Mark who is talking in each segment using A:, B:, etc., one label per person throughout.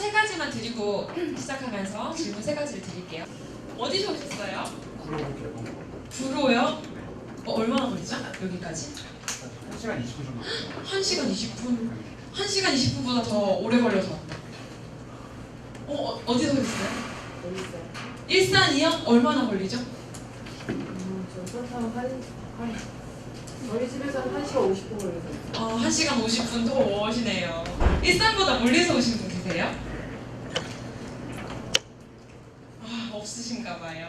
A: 세 가지만 드리고 시작하면서 질문 세 가지를 드릴게요. 어디서 오셨어요? 구로요? 얼마나 걸리죠? 여기까지?
B: 1시간 20분 정도.
A: 1시간 20분? 1시간 20분보다 더 오래 걸려서 왔다. 어디서 오셨어요? 일산이요? 얼마나 걸리죠?
C: 저희 집에서는 1시간 50분 걸려서.
A: 1시간 50분 더 오시네요. 일산보다 멀리서 오신 분 계세요? 없으신가 봐요.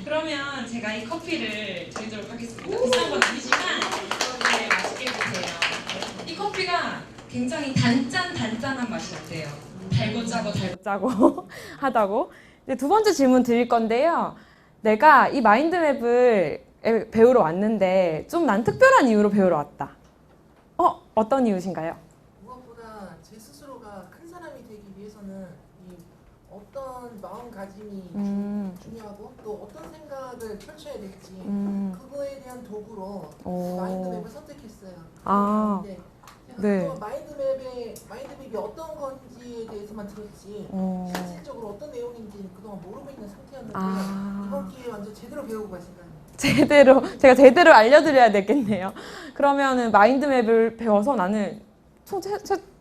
A: 그러면 제가 이 커피를 드리도록 하겠습니다. 비싼 건 아니지만 네, 맛있게 드세요. 이 커피가 굉장히 단짠한 맛이 어때요? 달고 짜고
D: 하다고. 이제 두 번째 질문 드릴 건데요. 내가 이 마인드맵을 배우러 왔는데 좀 난 특별한 이유로 배우러 왔다. 어떤 이유신가요?
C: 무엇보다 제 스스로가 큰 사람이 되기 위해서는 이 어떤 마음가짐이 중요하고 또 어떤 생각을 펼쳐야 될지 그거에 대한 도구로 마인드맵을 선택했어요. 근데
D: 네.
C: 또 마인드맵이 어떤 건지에 대해서만 들었지 실질적으로 어떤 내용인지 그동안 모르고 있는 상태였는데 이번 기회에 완전 제대로 배우고 갈 생각입니다.
D: 제가 제대로 알려드려야 되겠네요. 그러면은 마인드맵을 배워서 나는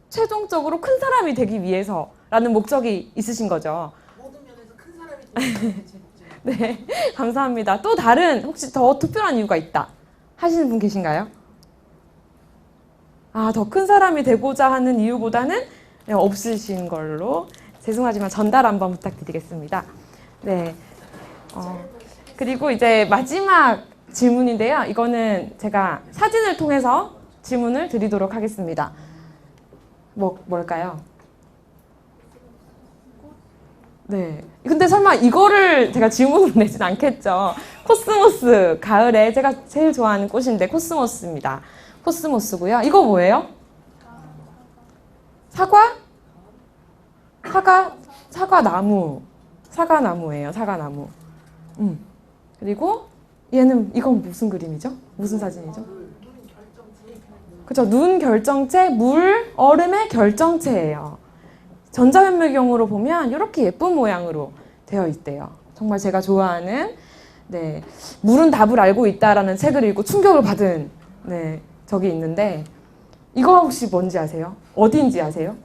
D: 최종적으로 큰 사람이 되기 위해서라는 목적이 있으신 거죠.
C: 모든 면에서 큰 사람이 되는 게 제 목적.
D: 네, 감사합니다. 또 다른 혹시 더 특별한 이유가 있다 하시는 분 계신가요? 더 큰 사람이 되고자 하는 이유보다는 없으신 걸로 죄송하지만 전달 한번 부탁드리겠습니다. 네. 그리고 이제 마지막 질문인데요. 이거는 제가 사진을 통해서 질문을 드리도록 하겠습니다. 뭘까요? 네. 근데 설마 이거를 제가 질문으로 내진 않겠죠. 코스모스, 가을에 제가 제일 좋아하는 꽃인데 코스모스입니다. 코스모스고요. 이거 뭐예요? 사과? 사과나무예요. 사과나무. 그리고 이건 무슨 그림이죠? 무슨 사진이죠? 그쵸, 눈 결정체, 물, 얼음의 결정체예요. 전자현미경으로 보면 이렇게 예쁜 모양으로 되어 있대요. 정말 제가 좋아하는 물은 답을 알고 있다라는 책을 읽고 충격을 받은 적이 있는데 이거 혹시 뭔지 아세요? 어디인지 아세요?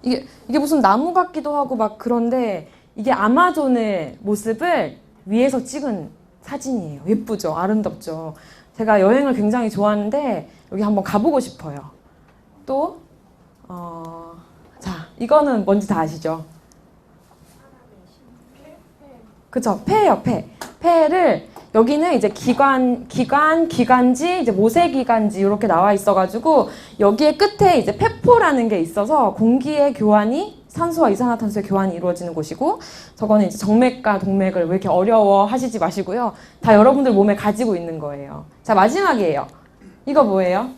D: 이게 무슨 나무 같기도 하고 막 그런데 이게 아마존의 모습을 위에서 찍은 사진이에요. 예쁘죠? 아름답죠? 제가 여행을 굉장히 좋아하는데 여기 한번 가보고 싶어요. 또 자, 이거는 뭔지 다 아시죠? 그쵸? 폐예요, 폐. 폐를 여기는 이제 기관지, 이제 모세기관지 이렇게 나와 있어가지고 여기에 끝에 이제 폐포라는 게 있어서 공기의 교환이 산소와 이산화탄소의 교환이 이루어지는 곳이고 저거는 이제 정맥과 동맥을 왜 이렇게 어려워 하시지 마시고요. 다 여러분들 몸에 가지고 있는 거예요. 자, 마지막이에요. 이거 뭐예요?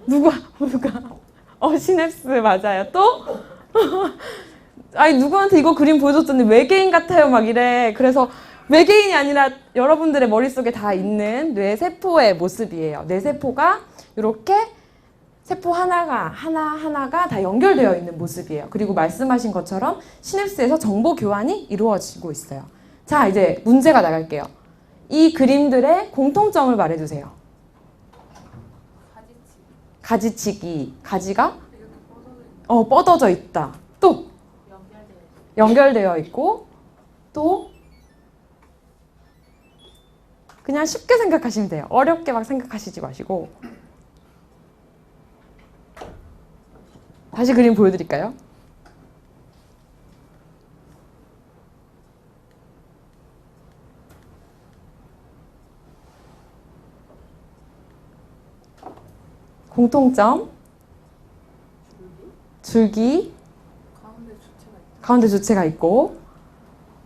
D: 누가? 시냅스 맞아요. 또? 누구한테 이거 그림 보여줬더니 외계인 같아요 막 이래. 그래서 외계인이 아니라 여러분들의 머릿속에 다 있는 뇌세포의 모습이에요. 뇌세포가 이렇게 세포 하나가 다 연결되어 있는 모습이에요. 그리고 말씀하신 것처럼 시냅스에서 정보 교환이 이루어지고 있어요. 자, 이제 문제가 나갈게요. 이 그림들의 공통점을 말해주세요. 가지치기. 가지가 뻗어져 있다. 또 연결되어 있고 또 그냥 쉽게 생각하시면 돼요. 어렵게 막 생각하시지 마시고 다시 그림 보여드릴까요? 공통점 줄기 가운데 주체가 있고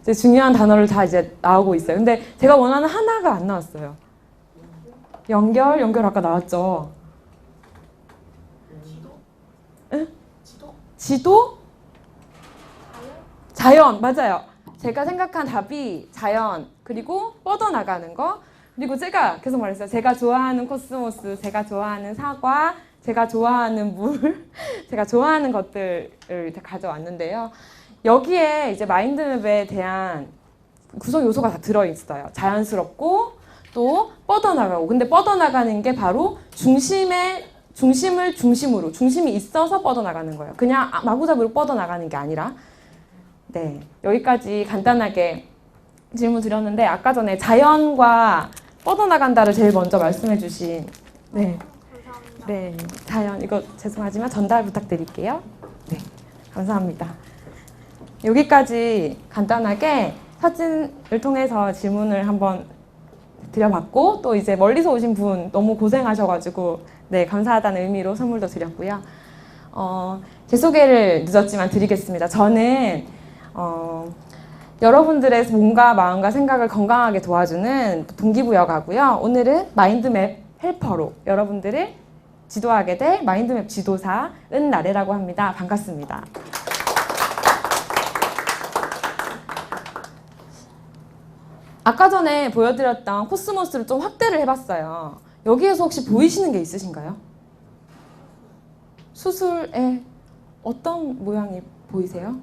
D: 이제 중요한 단어를 다 이제 나오고 있어요. 근데 제가 원하는 하나가 안 나왔어요. 연결 아까 나왔죠. 지도? 자연 맞아요. 제가 생각한 답이 자연 그리고 뻗어나가는 거 그리고 제가 계속 말했어요. 제가 좋아하는 코스모스, 제가 좋아하는 사과, 제가 좋아하는 물, 제가 좋아하는 것들을 이렇게 가져왔는데요. 여기에 이제 마인드맵에 대한 구성 요소가 다 들어있어요. 자연스럽고 또 뻗어나가고. 근데 뻗어나가는 게 바로 중심을 중심으로, 중심이 있어서 뻗어나가는 거예요. 그냥 마구잡이로 뻗어나가는 게 아니라. 네, 여기까지 간단하게 질문 드렸는데 아까 전에 자연과 뻗어나간다를 제일 먼저 말씀해 주신 네. 네, 자연 이거 죄송하지만 전달 부탁드릴게요. 네, 감사합니다. 여기까지 간단하게 사진을 통해서 질문을 한번 드려봤고 또 이제 멀리서 오신 분 너무 고생하셔가지고 네 감사하다는 의미로 선물도 드렸고요. 제 소개를 늦었지만 드리겠습니다. 저는 여러분들의 몸과 마음과 생각을 건강하게 도와주는 동기부여가고요. 오늘은 마인드맵 헬퍼로 여러분들을 지도하게 될 마인드맵 지도사 은나래라고 합니다. 반갑습니다. 아까 전에 보여드렸던 코스모스를 좀 확대를 해봤어요. 여기에서 혹시 보이시는 게 있으신가요? 수술에 어떤 모양이 보이세요?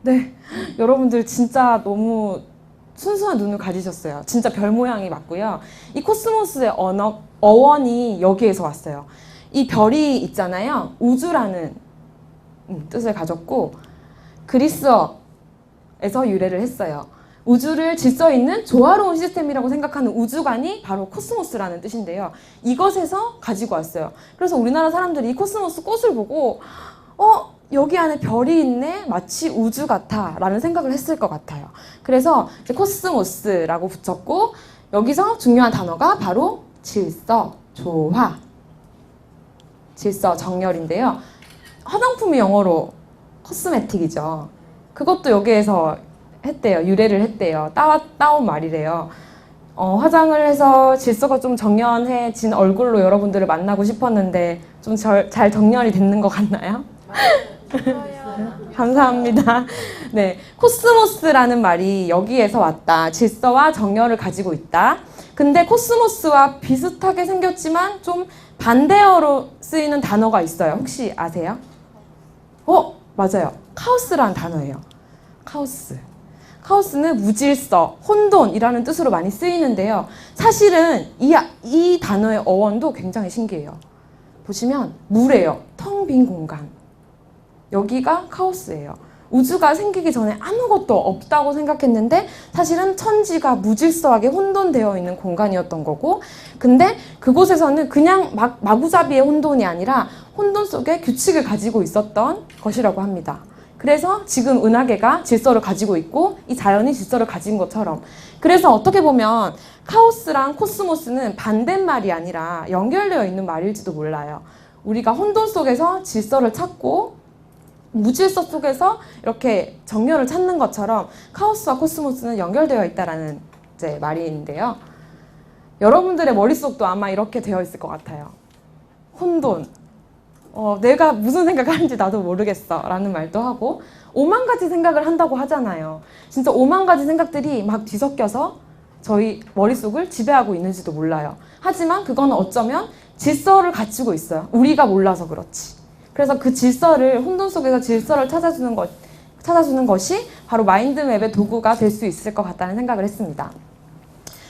D: 네, 여러분들 진짜 너무 순수한 눈을 가지셨어요. 진짜 별 모양이 맞고요. 이 코스모스의 어원이 여기에서 왔어요. 이 별이 있잖아요. 우주라는 뜻을 가졌고 그리스어에서 유래를 했어요. 우주를 질서 있는 조화로운 시스템이라고 생각하는 우주관이 바로 코스모스라는 뜻인데요. 이것에서 가지고 왔어요. 그래서 우리나라 사람들이 이 코스모스 꽃을 보고 여기 안에 별이 있네? 마치 우주 같아 라는 생각을 했을 것 같아요. 그래서 이제 코스모스라고 붙였고 여기서 중요한 단어가 바로 질서, 조화, 질서, 정렬인데요. 화장품이 영어로 코스메틱이죠. 그것도 여기에서 했대요. 유래를 했대요. 따온 말이래요. 화장을 해서 질서가 좀 정연해진 얼굴로 여러분들을 만나고 싶었는데 좀 잘 정렬이 됐는 것 같나요? 감사합니다. 네, 코스모스라는 말이 여기에서 왔다. 질서와 정열을 가지고 있다. 근데 코스모스와 비슷하게 생겼지만 좀 반대어로 쓰이는 단어가 있어요. 혹시 아세요? 맞아요. 카오스라는 단어예요. 카오스. 카오스는 무질서, 혼돈이라는 뜻으로 많이 쓰이는데요. 사실은 이 단어의 어원도 굉장히 신기해요. 보시면 물이에요. 텅 빈 공간. 여기가 카오스예요. 우주가 생기기 전에 아무것도 없다고 생각했는데 사실은 천지가 무질서하게 혼돈되어 있는 공간이었던 거고 근데 그곳에서는 그냥 마구잡이의 혼돈이 아니라 혼돈 속에 규칙을 가지고 있었던 것이라고 합니다. 그래서 지금 은하계가 질서를 가지고 있고 이 자연이 질서를 가진 것처럼 그래서 어떻게 보면 카오스랑 코스모스는 반대말이 아니라 연결되어 있는 말일지도 몰라요. 우리가 혼돈 속에서 질서를 찾고 무질서 속에서 이렇게 정렬을 찾는 것처럼 카오스와 코스모스는 연결되어 있다라는 이제 말인데요. 여러분들의 머릿속도 아마 이렇게 되어 있을 것 같아요. 혼돈. 내가 무슨 생각을 하는지 나도 모르겠어 라는 말도 하고 5만 가지 생각을 한다고 하잖아요. 진짜 5만 가지 생각들이 막 뒤섞여서 저희 머릿속을 지배하고 있는지도 몰라요. 하지만 그거는 어쩌면 질서를 갖추고 있어요. 우리가 몰라서 그렇지. 그래서 그 질서를 혼돈 속에서 질서를 찾아주는 것이 바로 마인드맵의 도구가 될 수 있을 것 같다는 생각을 했습니다.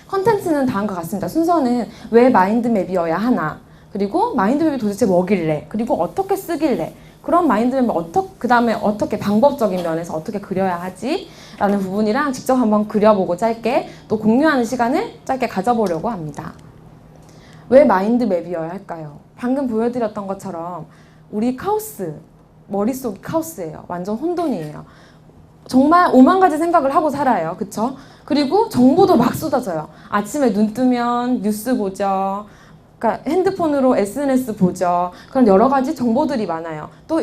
D: 컨텐츠는 다음과 같습니다. 순서는 왜 마인드맵이어야 하나 그리고 마인드맵이 도대체 뭐길래 그리고 어떻게 쓰길래 그런 마인드맵을 그 다음에 어떻게 방법적인 면에서 어떻게 그려야 하지 라는 부분이랑 직접 한번 그려보고 짧게 또 공유하는 시간을 짧게 가져보려고 합니다. 왜 마인드맵이어야 할까요? 방금 보여드렸던 것처럼 우리 카오스, 머릿속이 카오스예요. 완전 혼돈이에요. 정말 5만 가지 생각을 하고 살아요. 그쵸? 그리고 정보도 막 쏟아져요. 아침에 눈 뜨면 뉴스 보죠. 그러니까 핸드폰으로 SNS 보죠. 그런 여러 가지 정보들이 많아요. 또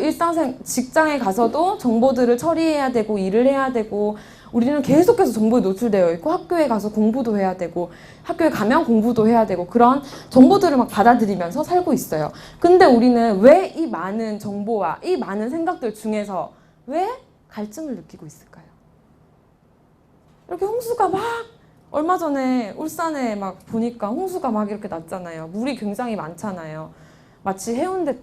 D: 직장에 가서도 정보들을 처리해야 되고 일을 해야 되고 우리는 계속해서 정보에 노출되어 있고 학교에 가서 공부도 해야 되고 학교에 가면 공부도 해야 되고 그런 정보들을 막 받아들이면서 살고 있어요. 근데 우리는 왜 이 많은 정보와 이 많은 생각들 중에서 왜 갈증을 느끼고 있을까요? 이렇게 홍수가 막 얼마 전에 울산에 막 보니까 홍수가 막 이렇게 났잖아요. 물이 굉장히 많잖아요. 마치 해운대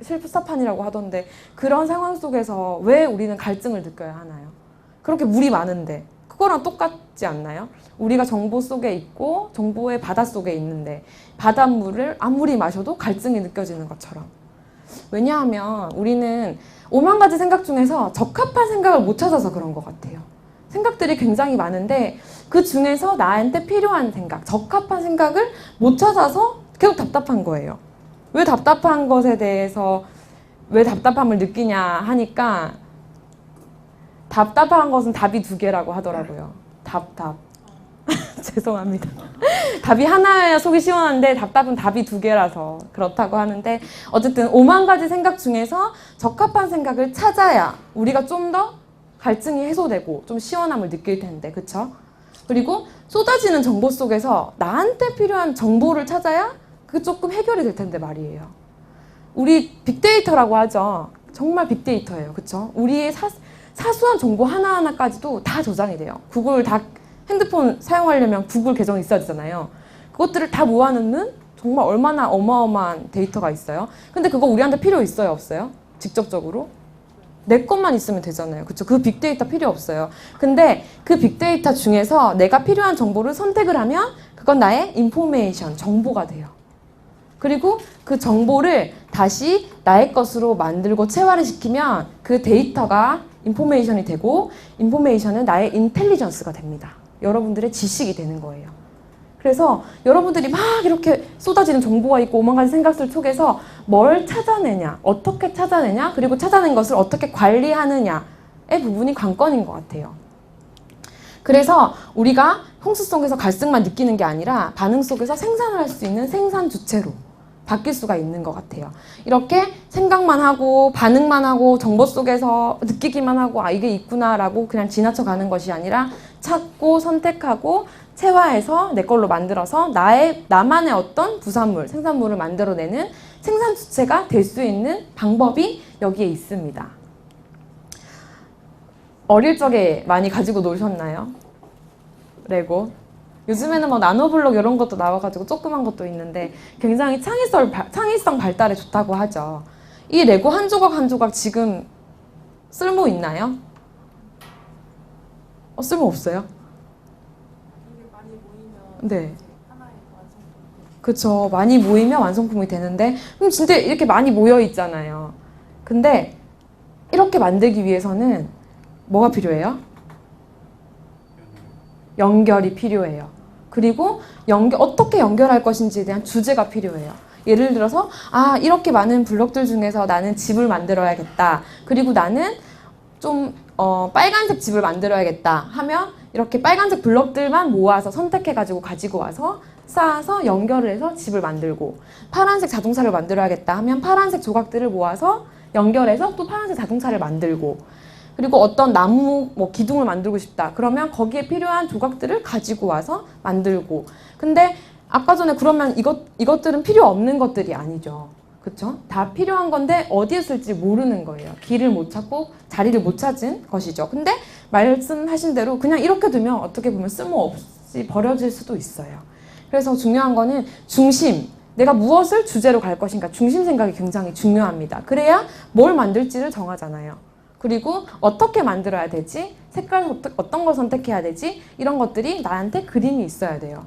D: 실사판이라고 하던데 그런 상황 속에서 왜 우리는 갈증을 느껴야 하나요? 그렇게 물이 많은데 그거랑 똑같지 않나요? 우리가 정보 속에 있고 정보의 바다 속에 있는데 바닷물을 아무리 마셔도 갈증이 느껴지는 것처럼. 왜냐하면 우리는 오만 가지 생각 중에서 적합한 생각을 못 찾아서 그런 것 같아요. 생각들이 굉장히 많은데 그 중에서 나한테 필요한 생각, 적합한 생각을 못 찾아서 계속 답답한 거예요. 왜 답답한 것에 대해서 왜 답답함을 느끼냐 하니까 답답한 것은 답이 두 개라고 하더라고요. 답. 죄송합니다. 답이 하나여야 속이 시원한데 답답은 답이 두 개라서 그렇다고 하는데 어쨌든 오만 가지 생각 중에서 적합한 생각을 찾아야 우리가 좀 더 갈증이 해소되고 좀 시원함을 느낄 텐데 그쵸? 그리고 쏟아지는 정보 속에서 나한테 필요한 정보를 찾아야 그게 조금 해결이 될 텐데 말이에요. 우리 빅데이터라고 하죠. 정말 빅데이터예요. 그쵸? 우리의 사소한 정보 하나하나까지도 다 저장이 돼요. 구글 다 핸드폰 사용하려면 구글 계정이 있어야 되잖아요. 그것들을 다 모아놓는 정말 얼마나 어마어마한 데이터가 있어요. 근데 그거 우리한테 필요 있어요? 없어요? 직접적으로? 내 것만 있으면 되잖아요. 그쵸? 그 빅데이터 필요 없어요. 근데 그 빅데이터 중에서 내가 필요한 정보를 선택을 하면 그건 나의 인포메이션, 정보가 돼요. 그리고 그 정보를 다시 나의 것으로 만들고 체화를 시키면 그 데이터가 인포메이션이 되고 인포메이션은 나의 인텔리전스가 됩니다. 여러분들의 지식이 되는 거예요. 그래서 여러분들이 막 이렇게 쏟아지는 정보가 있고 오만 가지 생각들 속에서 뭘 찾아내냐, 어떻게 찾아내냐, 그리고 찾아낸 것을 어떻게 관리하느냐의 부분이 관건인 것 같아요. 그래서 우리가 홍수 속에서 갈증만 느끼는 게 아니라 반응 속에서 생산을 할 수 있는 생산 주체로 바뀔 수가 있는 것 같아요. 이렇게 생각만 하고 반응만 하고 정보 속에서 느끼기만 하고 아 이게 있구나라고 그냥 지나쳐 가는 것이 아니라 찾고 선택하고 체화해서 내 걸로 만들어서 나만의 어떤 부산물, 생산물을 만들어내는 생산 주체가 될 수 있는 방법이 여기에 있습니다. 어릴 적에 많이 가지고 노셨나요? 레고? 요즘에는 뭐 나노블록 이런 것도 나와가지고 조그만 것도 있는데 굉장히 창의성 발달에 좋다고 하죠. 이 레고 한 조각 한 조각 지금 쓸모 있나요? 쓸모 없어요?
C: 이게 많이 모이면
D: 네.
C: 하나의 완성품.
D: 그쵸. 많이 모이면 완성품이 되는데 그럼 진짜 이렇게 많이 모여 있잖아요. 근데 이렇게 만들기 위해서는 뭐가 필요해요? 연결이 필요해요. 그리고 어떻게 연결할 것인지에 대한 주제가 필요해요. 예를 들어서 이렇게 많은 블록들 중에서 나는 집을 만들어야겠다. 그리고 나는 좀 빨간색 집을 만들어야겠다 하면 이렇게 빨간색 블록들만 모아서 선택해가지고 가지고 와서 쌓아서 연결을 해서 집을 만들고 파란색 자동차를 만들어야겠다 하면 파란색 조각들을 모아서 연결해서 또 파란색 자동차를 만들고 그리고 어떤 나무 기둥을 만들고 싶다. 그러면 거기에 필요한 조각들을 가지고 와서 만들고. 근데 아까 전에 그러면 이것들은 필요 없는 것들이 아니죠. 그쵸? 다 필요한 건데 어디에 쓸지 모르는 거예요. 길을 못 찾고 자리를 못 찾은 것이죠. 근데 말씀하신 대로 그냥 이렇게 두면 어떻게 보면 쓸모없이 버려질 수도 있어요. 그래서 중요한 거는 중심. 내가 무엇을 주제로 갈 것인가. 중심 생각이 굉장히 중요합니다. 그래야 뭘 만들지를 정하잖아요. 그리고 어떻게 만들어야 되지? 색깔 어떤 걸 선택해야 되지? 이런 것들이 나한테 그림이 있어야 돼요.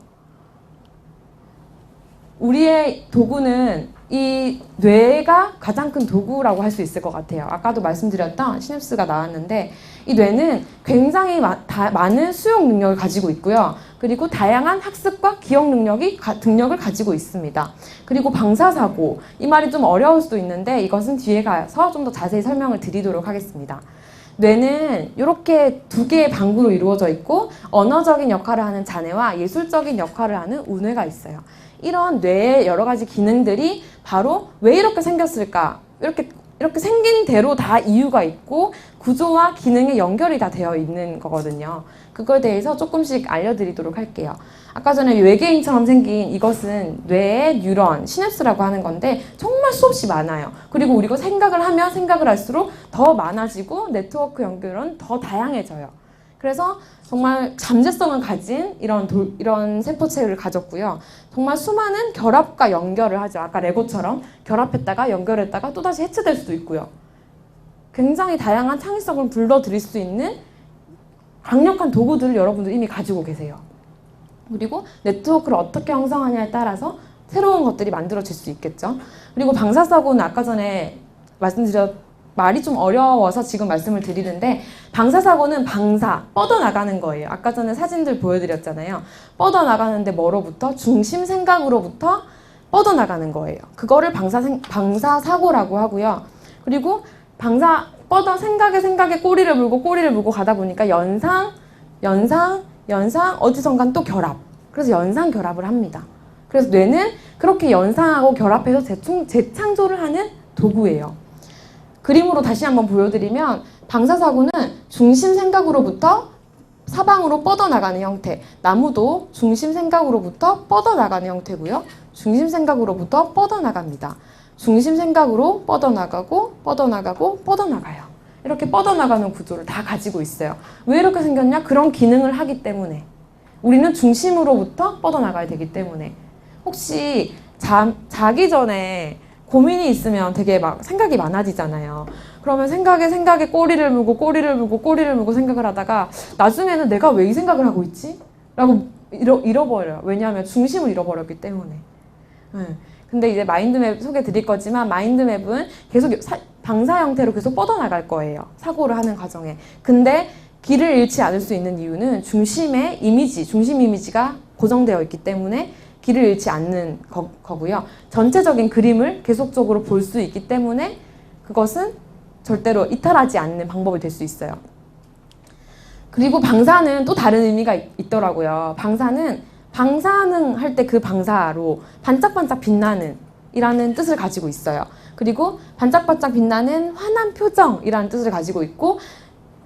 D: 우리의 도구는 이 뇌가 가장 큰 도구라고 할 수 있을 것 같아요. 아까도 말씀드렸던 시냅스가 나왔는데 이 뇌는 굉장히 많은 수용 능력을 가지고 있고요. 그리고 다양한 학습과 기억 능력을 가지고 있습니다. 그리고 방사사고, 이 말이 좀 어려울 수도 있는데 이것은 뒤에 가서 좀 더 자세히 설명을 드리도록 하겠습니다. 뇌는 이렇게 두 개의 방구로 이루어져 있고 언어적인 역할을 하는 자뇌와 예술적인 역할을 하는 우뇌가 있어요. 이런 뇌의 여러 가지 기능들이 바로 왜 이렇게 생겼을까? 이렇게 생긴 대로 다 이유가 있고 구조와 기능의 연결이 다 되어 있는 거거든요. 그거에 대해서 조금씩 알려드리도록 할게요. 아까 전에 외계인처럼 생긴 이것은 뇌의 뉴런, 시냅스라고 하는 건데 정말 수없이 많아요. 그리고 우리가 생각을 하면 생각을 할수록 더 많아지고 네트워크 연결은 더 다양해져요. 그래서 정말 잠재성을 가진 이런 세포체를 가졌고요. 정말 수많은 결합과 연결을 하죠. 아까 레고처럼 결합했다가 연결했다가 또다시 해체될 수도 있고요. 굉장히 다양한 창의성을 불러들일 수 있는 강력한 도구들을 여러분들 이미 가지고 계세요. 그리고 네트워크를 어떻게 형성하냐에 따라서 새로운 것들이 만들어질 수 있겠죠. 그리고 방사사고는 아까 전에 말이 좀 어려워서 지금 말씀을 드리는데, 방사사고는 뻗어나가는 거예요. 아까 전에 사진들 보여드렸잖아요. 뻗어나가는데 뭐로부터? 중심 생각으로부터 뻗어나가는 거예요. 그거를 방사사고라고 하고요. 그리고 생각에 꼬리를 물고 가다 보니까 연상, 어디선간 또 결합. 그래서 연상 결합을 합니다. 그래서 뇌는 그렇게 연상하고 결합해서 재창조를 하는 도구예요. 그림으로 다시 한번 보여드리면, 방사사고는 중심 생각으로부터 사방으로 뻗어나가는 형태. 나무도 중심 생각으로부터 뻗어나가는 형태고요. 중심 생각으로부터 뻗어나갑니다. 중심 생각으로 뻗어나가요. 이렇게 뻗어나가는 구조를 다 가지고 있어요. 왜 이렇게 생겼냐? 그런 기능을 하기 때문에. 우리는 중심으로부터 뻗어나가야 되기 때문에. 혹시 자기 전에 고민이 있으면 되게 막 생각이 많아지잖아요. 그러면 생각에 꼬리를 물고 생각을 하다가 나중에는 내가 왜 이 생각을 하고 있지? 라고 잃어버려요. 왜냐하면 중심을 잃어버렸기 때문에. 근데 이제 마인드맵 소개 드릴 거지만, 마인드맵은 계속 방사 형태로 계속 뻗어나갈 거예요. 사고를 하는 과정에. 근데 길을 잃지 않을 수 있는 이유는 중심 이미지가 고정되어 있기 때문에 길을 잃지 않는 거고요. 전체적인 그림을 계속적으로 볼 수 있기 때문에 그것은 절대로 이탈하지 않는 방법이 될 수 있어요. 그리고 방사는 또 다른 의미가 있더라고요. 방사능 할 때 그 방사로 반짝반짝 빛나는 이라는 뜻을 가지고 있어요. 그리고 반짝반짝 빛나는 환한 표정이라는 뜻을 가지고 있고,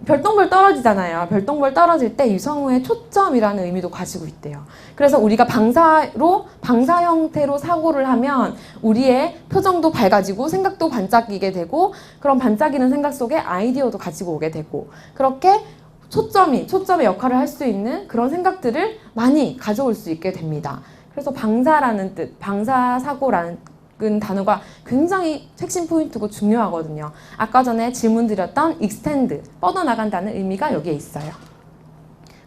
D: 별똥별 떨어지잖아요. 별똥별 떨어질 때 유성우의 초점이라는 의미도 가지고 있대요. 그래서 우리가 방사 형태로 사고를 하면 우리의 표정도 밝아지고 생각도 반짝이게 되고, 그런 반짝이는 생각 속에 아이디어도 가지고 오게 되고, 그렇게 초점의 역할을 할 수 있는 그런 생각들을 많이 가져올 수 있게 됩니다. 그래서 방사라는 뜻, 방사사고라는 단어가 굉장히 핵심 포인트고 중요하거든요. 아까 전에 질문 드렸던 extend, 뻗어나간다는 의미가 여기에 있어요.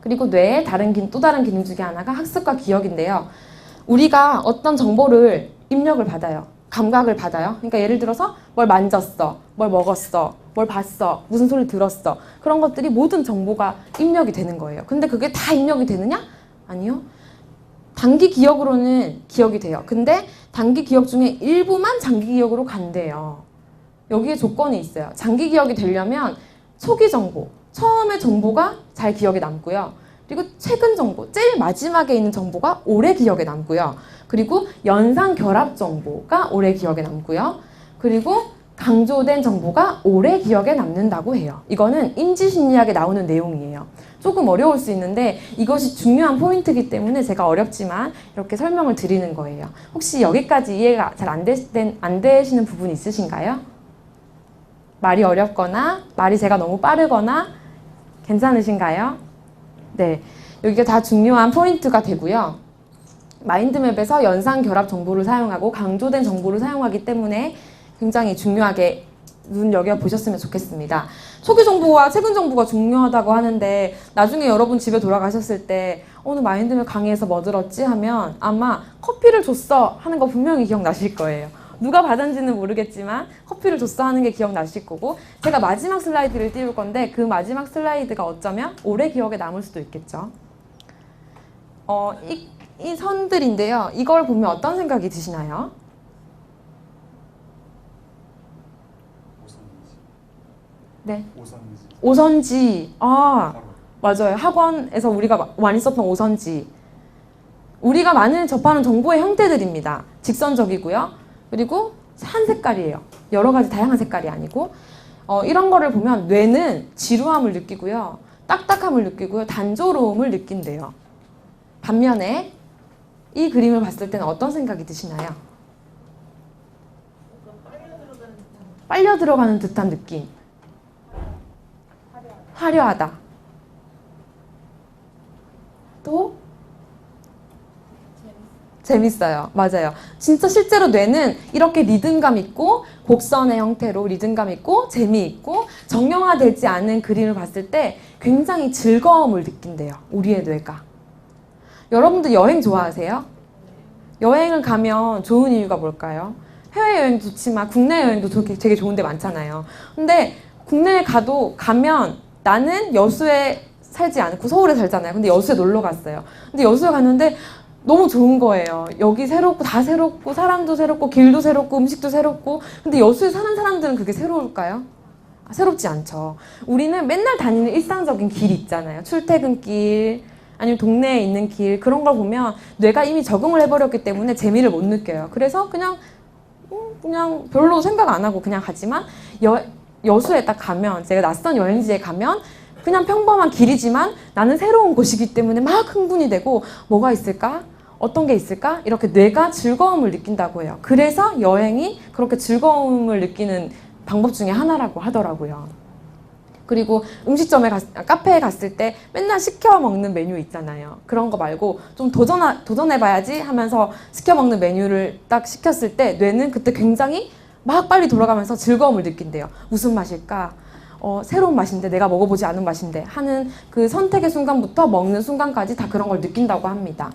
D: 그리고 뇌의 또 다른 기능 중에 하나가 학습과 기억인데요. 우리가 어떤 정보를 입력을 받아요. 감각을 받아요. 그러니까 예를 들어서 뭘 만졌어, 뭘 먹었어, 뭘 봤어, 무슨 소리 들었어. 그런 것들이 모든 정보가 입력이 되는 거예요. 근데 그게 다 입력이 되느냐? 아니요. 단기 기억으로는 기억이 돼요. 근데 단기 기억 중에 일부만 장기 기억으로 간대요. 여기에 조건이 있어요. 장기 기억이 되려면 초기 정보, 처음의 정보가 잘 기억에 남고요. 그리고 최근 정보, 제일 마지막에 있는 정보가 오래 기억에 남고요. 그리고 연상 결합 정보가 오래 기억에 남고요. 그리고 강조된 정보가 오래 기억에 남는다고 해요. 이거는 인지심리학에 나오는 내용이에요. 조금 어려울 수 있는데 이것이 중요한 포인트이기 때문에 제가 어렵지만 이렇게 설명을 드리는 거예요. 혹시 여기까지 이해가 잘 안 되시는 부분이 있으신가요? 말이 어렵거나 말이 제가 너무 빠르거나 괜찮으신가요? 네, 여기가 다 중요한 포인트가 되고요. 마인드맵에서 연상 결합 정보를 사용하고 강조된 정보를 사용하기 때문에 굉장히 중요하게 눈여겨보셨으면 좋겠습니다. 초기 정보와 최근 정보가 중요하다고 하는데, 나중에 여러분 집에 돌아가셨을 때 오늘 마인드맵 강의에서 뭐 들었지? 하면 아마 커피를 줬어 하는 거 분명히 기억나실 거예요. 누가 받은지는 모르겠지만 커피를 줬어 하는 게 기억나실 거고, 제가 마지막 슬라이드를 띄울 건데 그 마지막 슬라이드가 어쩌면 오래 기억에 남을 수도 있겠죠. 이 선들인데요. 이걸 보면 어떤 생각이 드시나요? 네. 오선지. 맞아요. 학원에서 우리가 많이 썼던 오선지. 우리가 많이 접하는 정보의 형태들입니다. 직선적이고요. 그리고 한 색깔이에요. 여러 가지 다양한 색깔이 아니고. 이런 거를 보면 뇌는 지루함을 느끼고요. 딱딱함을 느끼고요. 단조로움을 느낀대요. 반면에 이 그림을 봤을 때는 어떤 생각이 드시나요? 빨려 들어가는 듯한 느낌. 화려하다. 또 재밌어요. 맞아요. 진짜 실제로 뇌는 이렇게 리듬감 있고 곡선의 형태로 리듬감 있고 재미있고 정형화되지 않은 그림을 봤을 때 굉장히 즐거움을 느낀대요. 우리의 뇌가. 여러분들 여행 좋아하세요? 여행을 가면 좋은 이유가 뭘까요? 해외여행도 좋지만 국내 여행도 되게 좋은 데 많잖아요. 근데 국내에 가면 나는 여수에 살지 않고 서울에 살잖아요. 근데 여수에 놀러 갔어요. 근데 여수에 갔는데 너무 좋은 거예요. 여기 새롭고 다 새롭고 사람도 새롭고 길도 새롭고 음식도 새롭고. 근데 여수에 사는 사람들은 그게 새로울까요? 새롭지 않죠. 우리는 맨날 다니는 일상적인 길 있잖아요. 출퇴근길 아니면 동네에 있는 길 그런 걸 보면 뇌가 이미 적응을 해버렸기 때문에 재미를 못 느껴요. 그래서 그냥 별로 생각 안 하고 그냥 가지만 여수에 딱 가면 제가 낯선 여행지에 가면 그냥 평범한 길이지만 나는 새로운 곳이기 때문에 막 흥분이 되고 뭐가 있을까? 어떤 게 있을까? 이렇게 뇌가 즐거움을 느낀다고 해요. 그래서 여행이 그렇게 즐거움을 느끼는 방법 중에 하나라고 하더라고요. 그리고 음식점에 카페에 갔을 때 맨날 시켜 먹는 메뉴 있잖아요. 그런 거 말고 좀 도전해봐야지 하면서 시켜 먹는 메뉴를 딱 시켰을 때 뇌는 그때 굉장히 막 빨리 돌아가면서 즐거움을 느낀대요. 무슨 맛일까? 새로운 맛인데 내가 먹어보지 않은 맛인데 하는 그 선택의 순간부터 먹는 순간까지 다 그런 걸 느낀다고 합니다.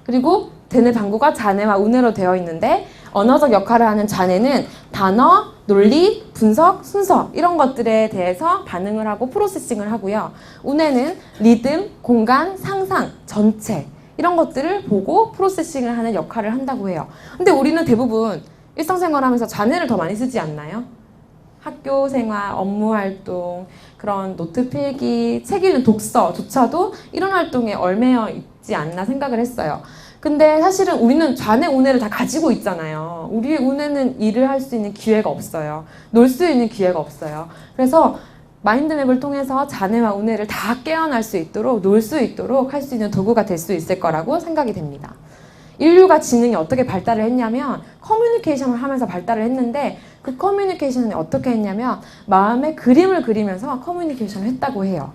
D: 그리고 대뇌 방구가 자뇌와 우뇌로 되어 있는데 언어적 역할을 하는 자뇌는 단어, 논리, 분석, 순서 이런 것들에 대해서 반응을 하고 프로세싱을 하고요. 우뇌는 리듬, 공간, 상상, 전체 이런 것들을 보고 프로세싱을 하는 역할을 한다고 해요. 근데 우리는 대부분 일상생활하면서 자뇌를 더 많이 쓰지 않나요? 학교 생활, 업무 활동, 그런 노트 필기, 책 읽는 독서조차도 이런 활동에 얽매여 있지 않나 생각을 했어요. 근데 사실은 우리는 좌뇌, 우뇌를 다 가지고 있잖아요. 우리의 우뇌는 일을 할 수 있는 기회가 없어요. 놀 수 있는 기회가 없어요. 그래서 마인드맵을 통해서 자뇌와 우뇌를 다 깨어날 수 있도록, 놀 수 있도록 할 수 있는 도구가 될 수 있을 거라고 생각이 됩니다. 인류가 지능이 어떻게 발달을 했냐면 커뮤니케이션을 하면서 발달을 했는데 그 커뮤니케이션을 어떻게 했냐면 마음에 그림을 그리면서 커뮤니케이션을 했다고 해요.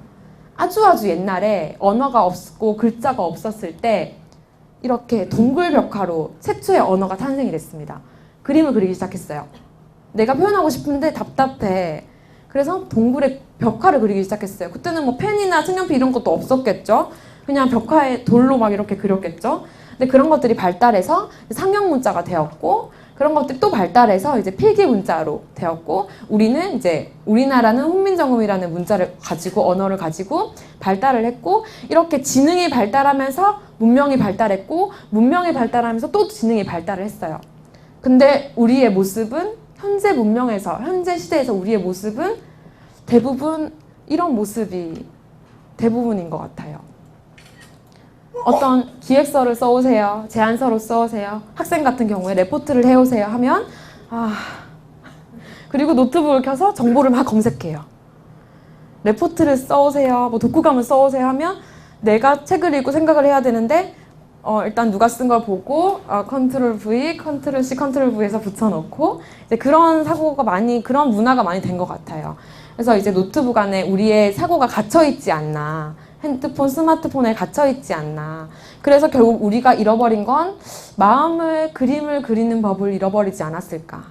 D: 아주 옛날에 언어가 없고 글자가 없었을 때 이렇게 동굴벽화로 최초의 언어가 탄생이 됐습니다. 그림을 그리기 시작했어요. 내가 표현하고 싶은데 답답해. 그래서 동굴에 벽화를 그리기 시작했어요. 그때는 뭐 펜이나 색연필 이런 것도 없었겠죠. 그냥 벽화에 돌로 막 이렇게 그렸겠죠. 근데 그런 것들이 발달해서 상형 문자가 되었고 그런 것들이 또 발달해서 이제 필기 문자로 되었고 우리는 이제 우리나라는 훈민정음이라는 문자를 가지고 언어를 가지고 발달을 했고 이렇게 지능이 발달하면서 문명이 발달했고 문명이 발달하면서 또 지능이 발달을 했어요. 근데 우리의 모습은 현재 문명에서 현재 시대에서 우리의 모습은 대부분 이런 모습이 대부분인 것 같아요. 어떤 기획서를 써오세요. 제안서를 써오세요. 학생 같은 경우에 레포트를 해오세요 하면 그리고 노트북을 켜서 정보를 막 검색해요. 레포트를 써오세요. 뭐 독후감을 써오세요 하면 내가 책을 읽고 생각을 해야 되는데 일단 누가 쓴 걸 보고 컨트롤 V, 컨트롤 C, 컨트롤 V에서 붙여넣고 이제 그런 사고가 그런 문화가 많이 된 것 같아요. 그래서 이제 노트북 안에 우리의 사고가 갇혀있지 않나. 핸드폰, 스마트폰에 갇혀있지 않나. 그래서 결국 우리가 잃어버린 건 마음의 그림을 그리는 법을 잃어버리지 않았을까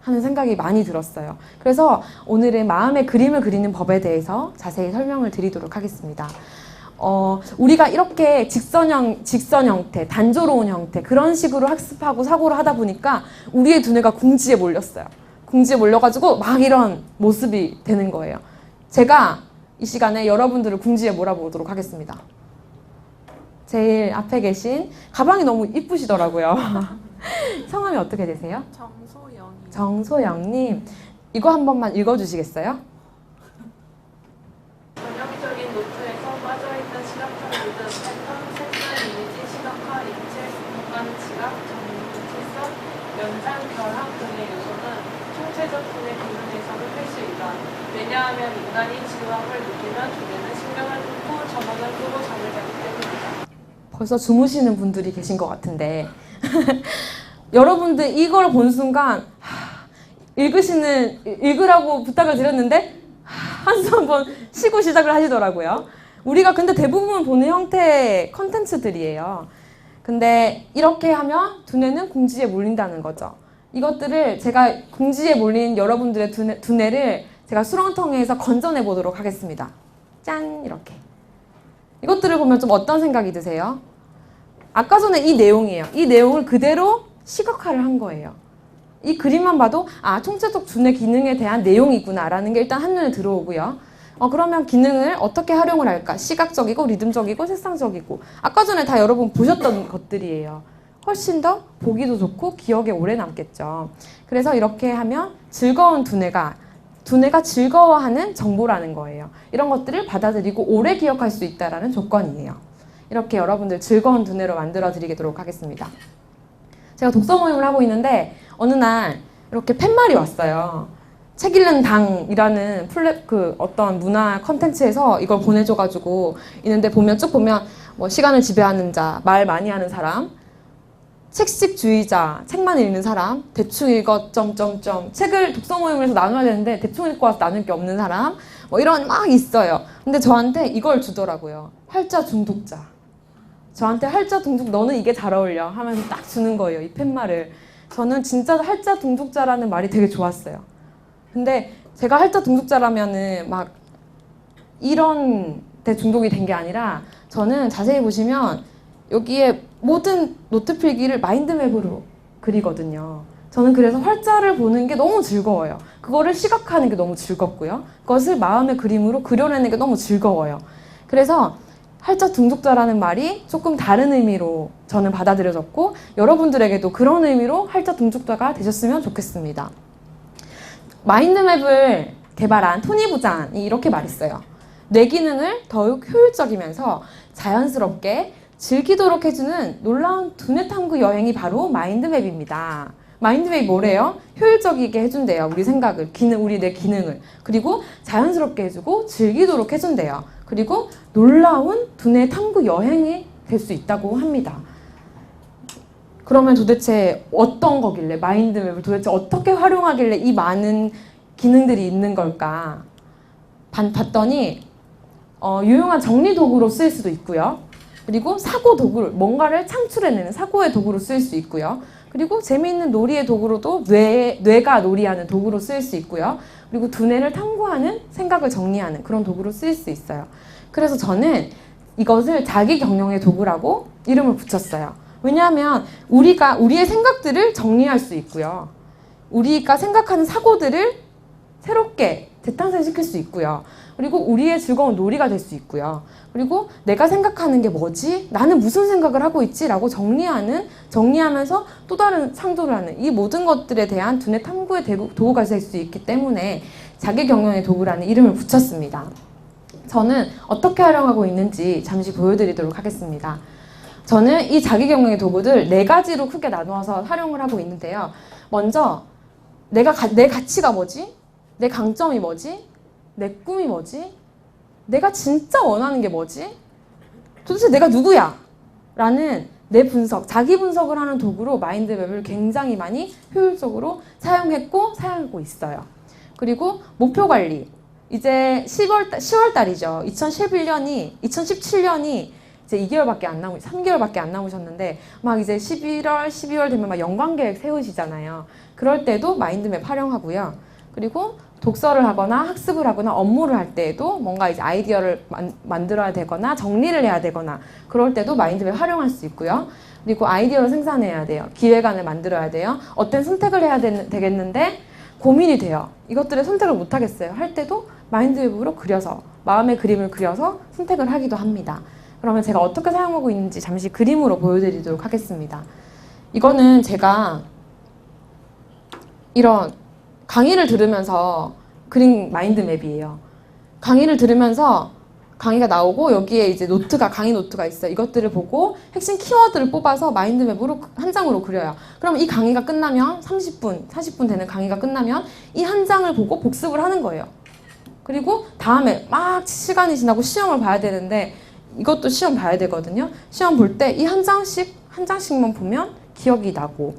D: 하는 생각이 많이 들었어요. 그래서 오늘은 마음의 그림을 그리는 법에 대해서 자세히 설명을 드리도록 하겠습니다. 우리가 이렇게 직선 형태, 단조로운 형태 그런 식으로 학습하고 사고를 하다 보니까 우리의 두뇌가 궁지에 몰렸어요. 궁지에 몰려가지고 막 이런 모습이 되는 거예요. 제가 이 시간에 여러분들을 궁지에 몰아보도록 하겠습니다. 제일 앞에 계신 가방이 너무 이쁘시더라고요. 성함이 어떻게 되세요?
E: 정소영이요.
D: 정소영님. 이거 한 번만 읽어주시겠어요?
E: 전형적인 노트에서 빠져있는 시각적 리듬, 패턴, 색상, 이미지, 시각화, 입체, 공간, 지각, 정리, 구체성, 연상, 결합 등의 요소는 총체적 두뇌 기능 해석을 필수이다. 왜냐하면 인간이 지루함을 느끼면 두뇌는 신경을 끊고 전원을 끄고 잠을 자기 때문이다.
D: 벌써 주무시는 분들이 계신 것 같은데 여러분들 이걸 본 순간 읽으라고 부탁을 드렸는데 한숨 한번 쉬고 시작을 하시더라고요. 우리가 근데 대부분 보는 형태의 컨텐츠들이에요. 근데 이렇게 하면 두뇌는 궁지에 몰린다는 거죠. 이것들을 제가 궁지에 몰린 여러분들의 두뇌를 제가 수렁텅이에서 건져내 보도록 하겠습니다. 짠! 이렇게. 이것들을 보면 좀 어떤 생각이 드세요? 아까 전에 이 내용이에요. 이 내용을 그대로 시각화를 한 거예요. 이 그림만 봐도 아, 총체적 두뇌 기능에 대한 내용이구나 라는 게 일단 한눈에 들어오고요. 그러면 기능을 어떻게 활용을 할까? 시각적이고 리듬적이고 색상적이고 아까 전에 다 여러분 보셨던 것들이에요. 훨씬 더 보기도 좋고 기억에 오래 남겠죠. 그래서 이렇게 하면 즐거운 두뇌가 즐거워하는 정보라는 거예요. 이런 것들을 받아들이고 오래 기억할 수 있다는 조건이에요. 이렇게 여러분들 즐거운 두뇌로 만들어 드리도록 하겠습니다. 제가 독서 모임을 하고 있는데 어느 날 이렇게 팻말이 왔어요. 책 읽는 당이라는 어떤 문화 컨텐츠에서 이걸 보내줘가지고 있는데 쭉 보면 뭐 시간을 지배하는 자, 말 많이 하는 사람, 책식주의자, 책만 읽는 사람, 대충 읽어 점점점 책을 독서 모임에서 나눠야 되는데 대충 읽고 와서 나눌 게 없는 사람 뭐 이런 막 있어요. 근데 저한테 이걸 주더라고요. 활자 중독자. 저한테 활자 중독 너는 이게 잘 어울려 하면서 딱 주는 거예요. 이 팻말을. 저는 진짜 활자 중독자라는 말이 되게 좋았어요. 근데 제가 활자 중독자라면은 막 이런 데 중독이 된 게 아니라 저는 자세히 보시면 여기에 모든 노트 필기를 마인드맵으로 그리거든요. 저는 그래서 활자를 보는 게 너무 즐거워요. 그거를 시각화하는 게 너무 즐겁고요. 그것을 마음의 그림으로 그려내는 게 너무 즐거워요. 그래서 활자 중독자라는 말이 조금 다른 의미로 저는 받아들여졌고 여러분들에게도 그런 의미로 활자 중독자가 되셨으면 좋겠습니다. 마인드맵을 개발한 토니 부잔이 이렇게 말했어요. 뇌 기능을 더욱 효율적이면서 자연스럽게 즐기도록 해주는 놀라운 두뇌 탐구 여행이 바로 마인드맵입니다. 마인드맵이 뭐래요? 효율적이게 해준대요. 우리 생각을, 우리 뇌 기능을. 그리고 자연스럽게 해주고 즐기도록 해준대요. 그리고 놀라운 두뇌 탐구 여행이 될 수 있다고 합니다. 그러면 도대체 어떤 거길래 마인드맵을 도대체 어떻게 활용하길래 이 많은 기능들이 있는 걸까? 봤더니 유용한 정리 도구로 쓰일 수도 있고요. 그리고 사고 도구를 뭔가를 창출해내는 사고의 도구로 쓰일 수 있고요. 그리고 재미있는 놀이의 도구로도 뇌가 놀이하는 도구로 쓰일 수 있고요. 그리고 두뇌를 탐구하는 생각을 정리하는 그런 도구로 쓰일 수 있어요. 그래서 저는 이것을 자기 경영의 도구라고 이름을 붙였어요. 왜냐하면 우리의 생각들을 정리할 수 있고요. 우리가 생각하는 사고들을 새롭게 재탄생시킬 수 있고요. 그리고 우리의 즐거운 놀이가 될 수 있고요. 그리고 내가 생각하는 게 뭐지? 나는 무슨 생각을 하고 있지? 라고 정리하면서 또 다른 창조를 하는 이 모든 것들에 대한 두뇌 탐구의 도구가 될 수 있기 때문에 자기 경영의 도구라는 이름을 붙였습니다. 저는 어떻게 활용하고 있는지 잠시 보여드리도록 하겠습니다. 저는 이 자기 경영의 도구들 4가지로 크게 나누어서 활용을 하고 있는데요. 먼저 내 가치가 뭐지? 내 강점이 뭐지? 내 꿈이 뭐지? 내가 진짜 원하는 게 뭐지? 도대체 내가 누구야? 라는 내 분석, 자기 분석을 하는 도구로 마인드맵을 굉장히 많이 효율적으로 사용하고 있어요. 그리고 목표 관리. 이제 10월 달이죠. 2017년이 이제 2개월밖에 안 3개월밖에 안 남으셨는데 막 이제 11월, 12월 되면 막 연관 계획 세우시잖아요. 그럴 때도 마인드맵 활용하고요. 그리고 독서를 하거나 학습을 하거나 업무를 할 때에도 뭔가 이제 아이디어를 만들어야 되거나 정리를 해야 되거나 그럴 때도 마인드맵 활용할 수 있고요. 그리고 아이디어를 생산해야 돼요. 기획안을 만들어야 돼요. 어떤 선택을 해야 되겠는데 고민이 돼요. 이것들을 선택을 못 하겠어요. 할 때도 마인드맵으로 그려서 마음의 그림을 그려서 선택을 하기도 합니다. 그러면 제가 어떻게 사용하고 있는지 잠시 그림으로 보여드리도록 하겠습니다. 이거는 제가 이런 강의를 들으면서 그린 마인드맵이에요. 강의를 들으면서 강의가 나오고 여기에 이제 강의 노트가 있어요. 이것들을 보고 핵심 키워드를 뽑아서 마인드맵으로 한 장으로 그려요. 그럼 이 강의가 끝나면 40분 되는 강의가 끝나면 이 한 장을 보고 복습을 하는 거예요. 그리고 다음에 막 시간이 지나고 시험을 봐야 되는데 이것도 시험 봐야 되거든요. 시험 볼 때 이 한 장씩만 보면 기억이 나고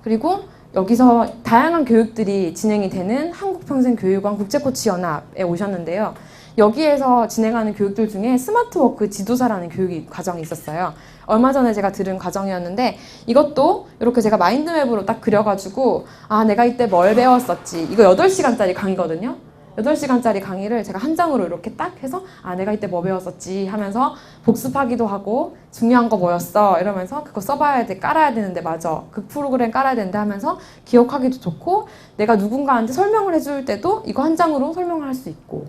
D: 그리고 여기서 다양한 교육들이 진행이 되는 한국평생교육원 국제코치연합에 오셨는데요. 여기에서 진행하는 교육들 중에 스마트워크 지도사라는 과정이 있었어요. 얼마 전에 제가 들은 과정이었는데 이것도 이렇게 제가 마인드맵으로 딱 그려가지고 아 내가 이때 뭘 배웠었지. 이거 8시간짜리 강의거든요. 8시간짜리 강의를 제가 한 장으로 이렇게 딱 해서 아 내가 이때 뭐 배웠었지 하면서 복습하기도 하고 중요한 거 뭐였어 이러면서 그거 써봐야 돼 깔아야 되는데 맞아 그 프로그램 깔아야 되는데 하면서 기억하기도 좋고 내가 누군가한테 설명을 해줄 때도 이거 한 장으로 설명을 할 수 있고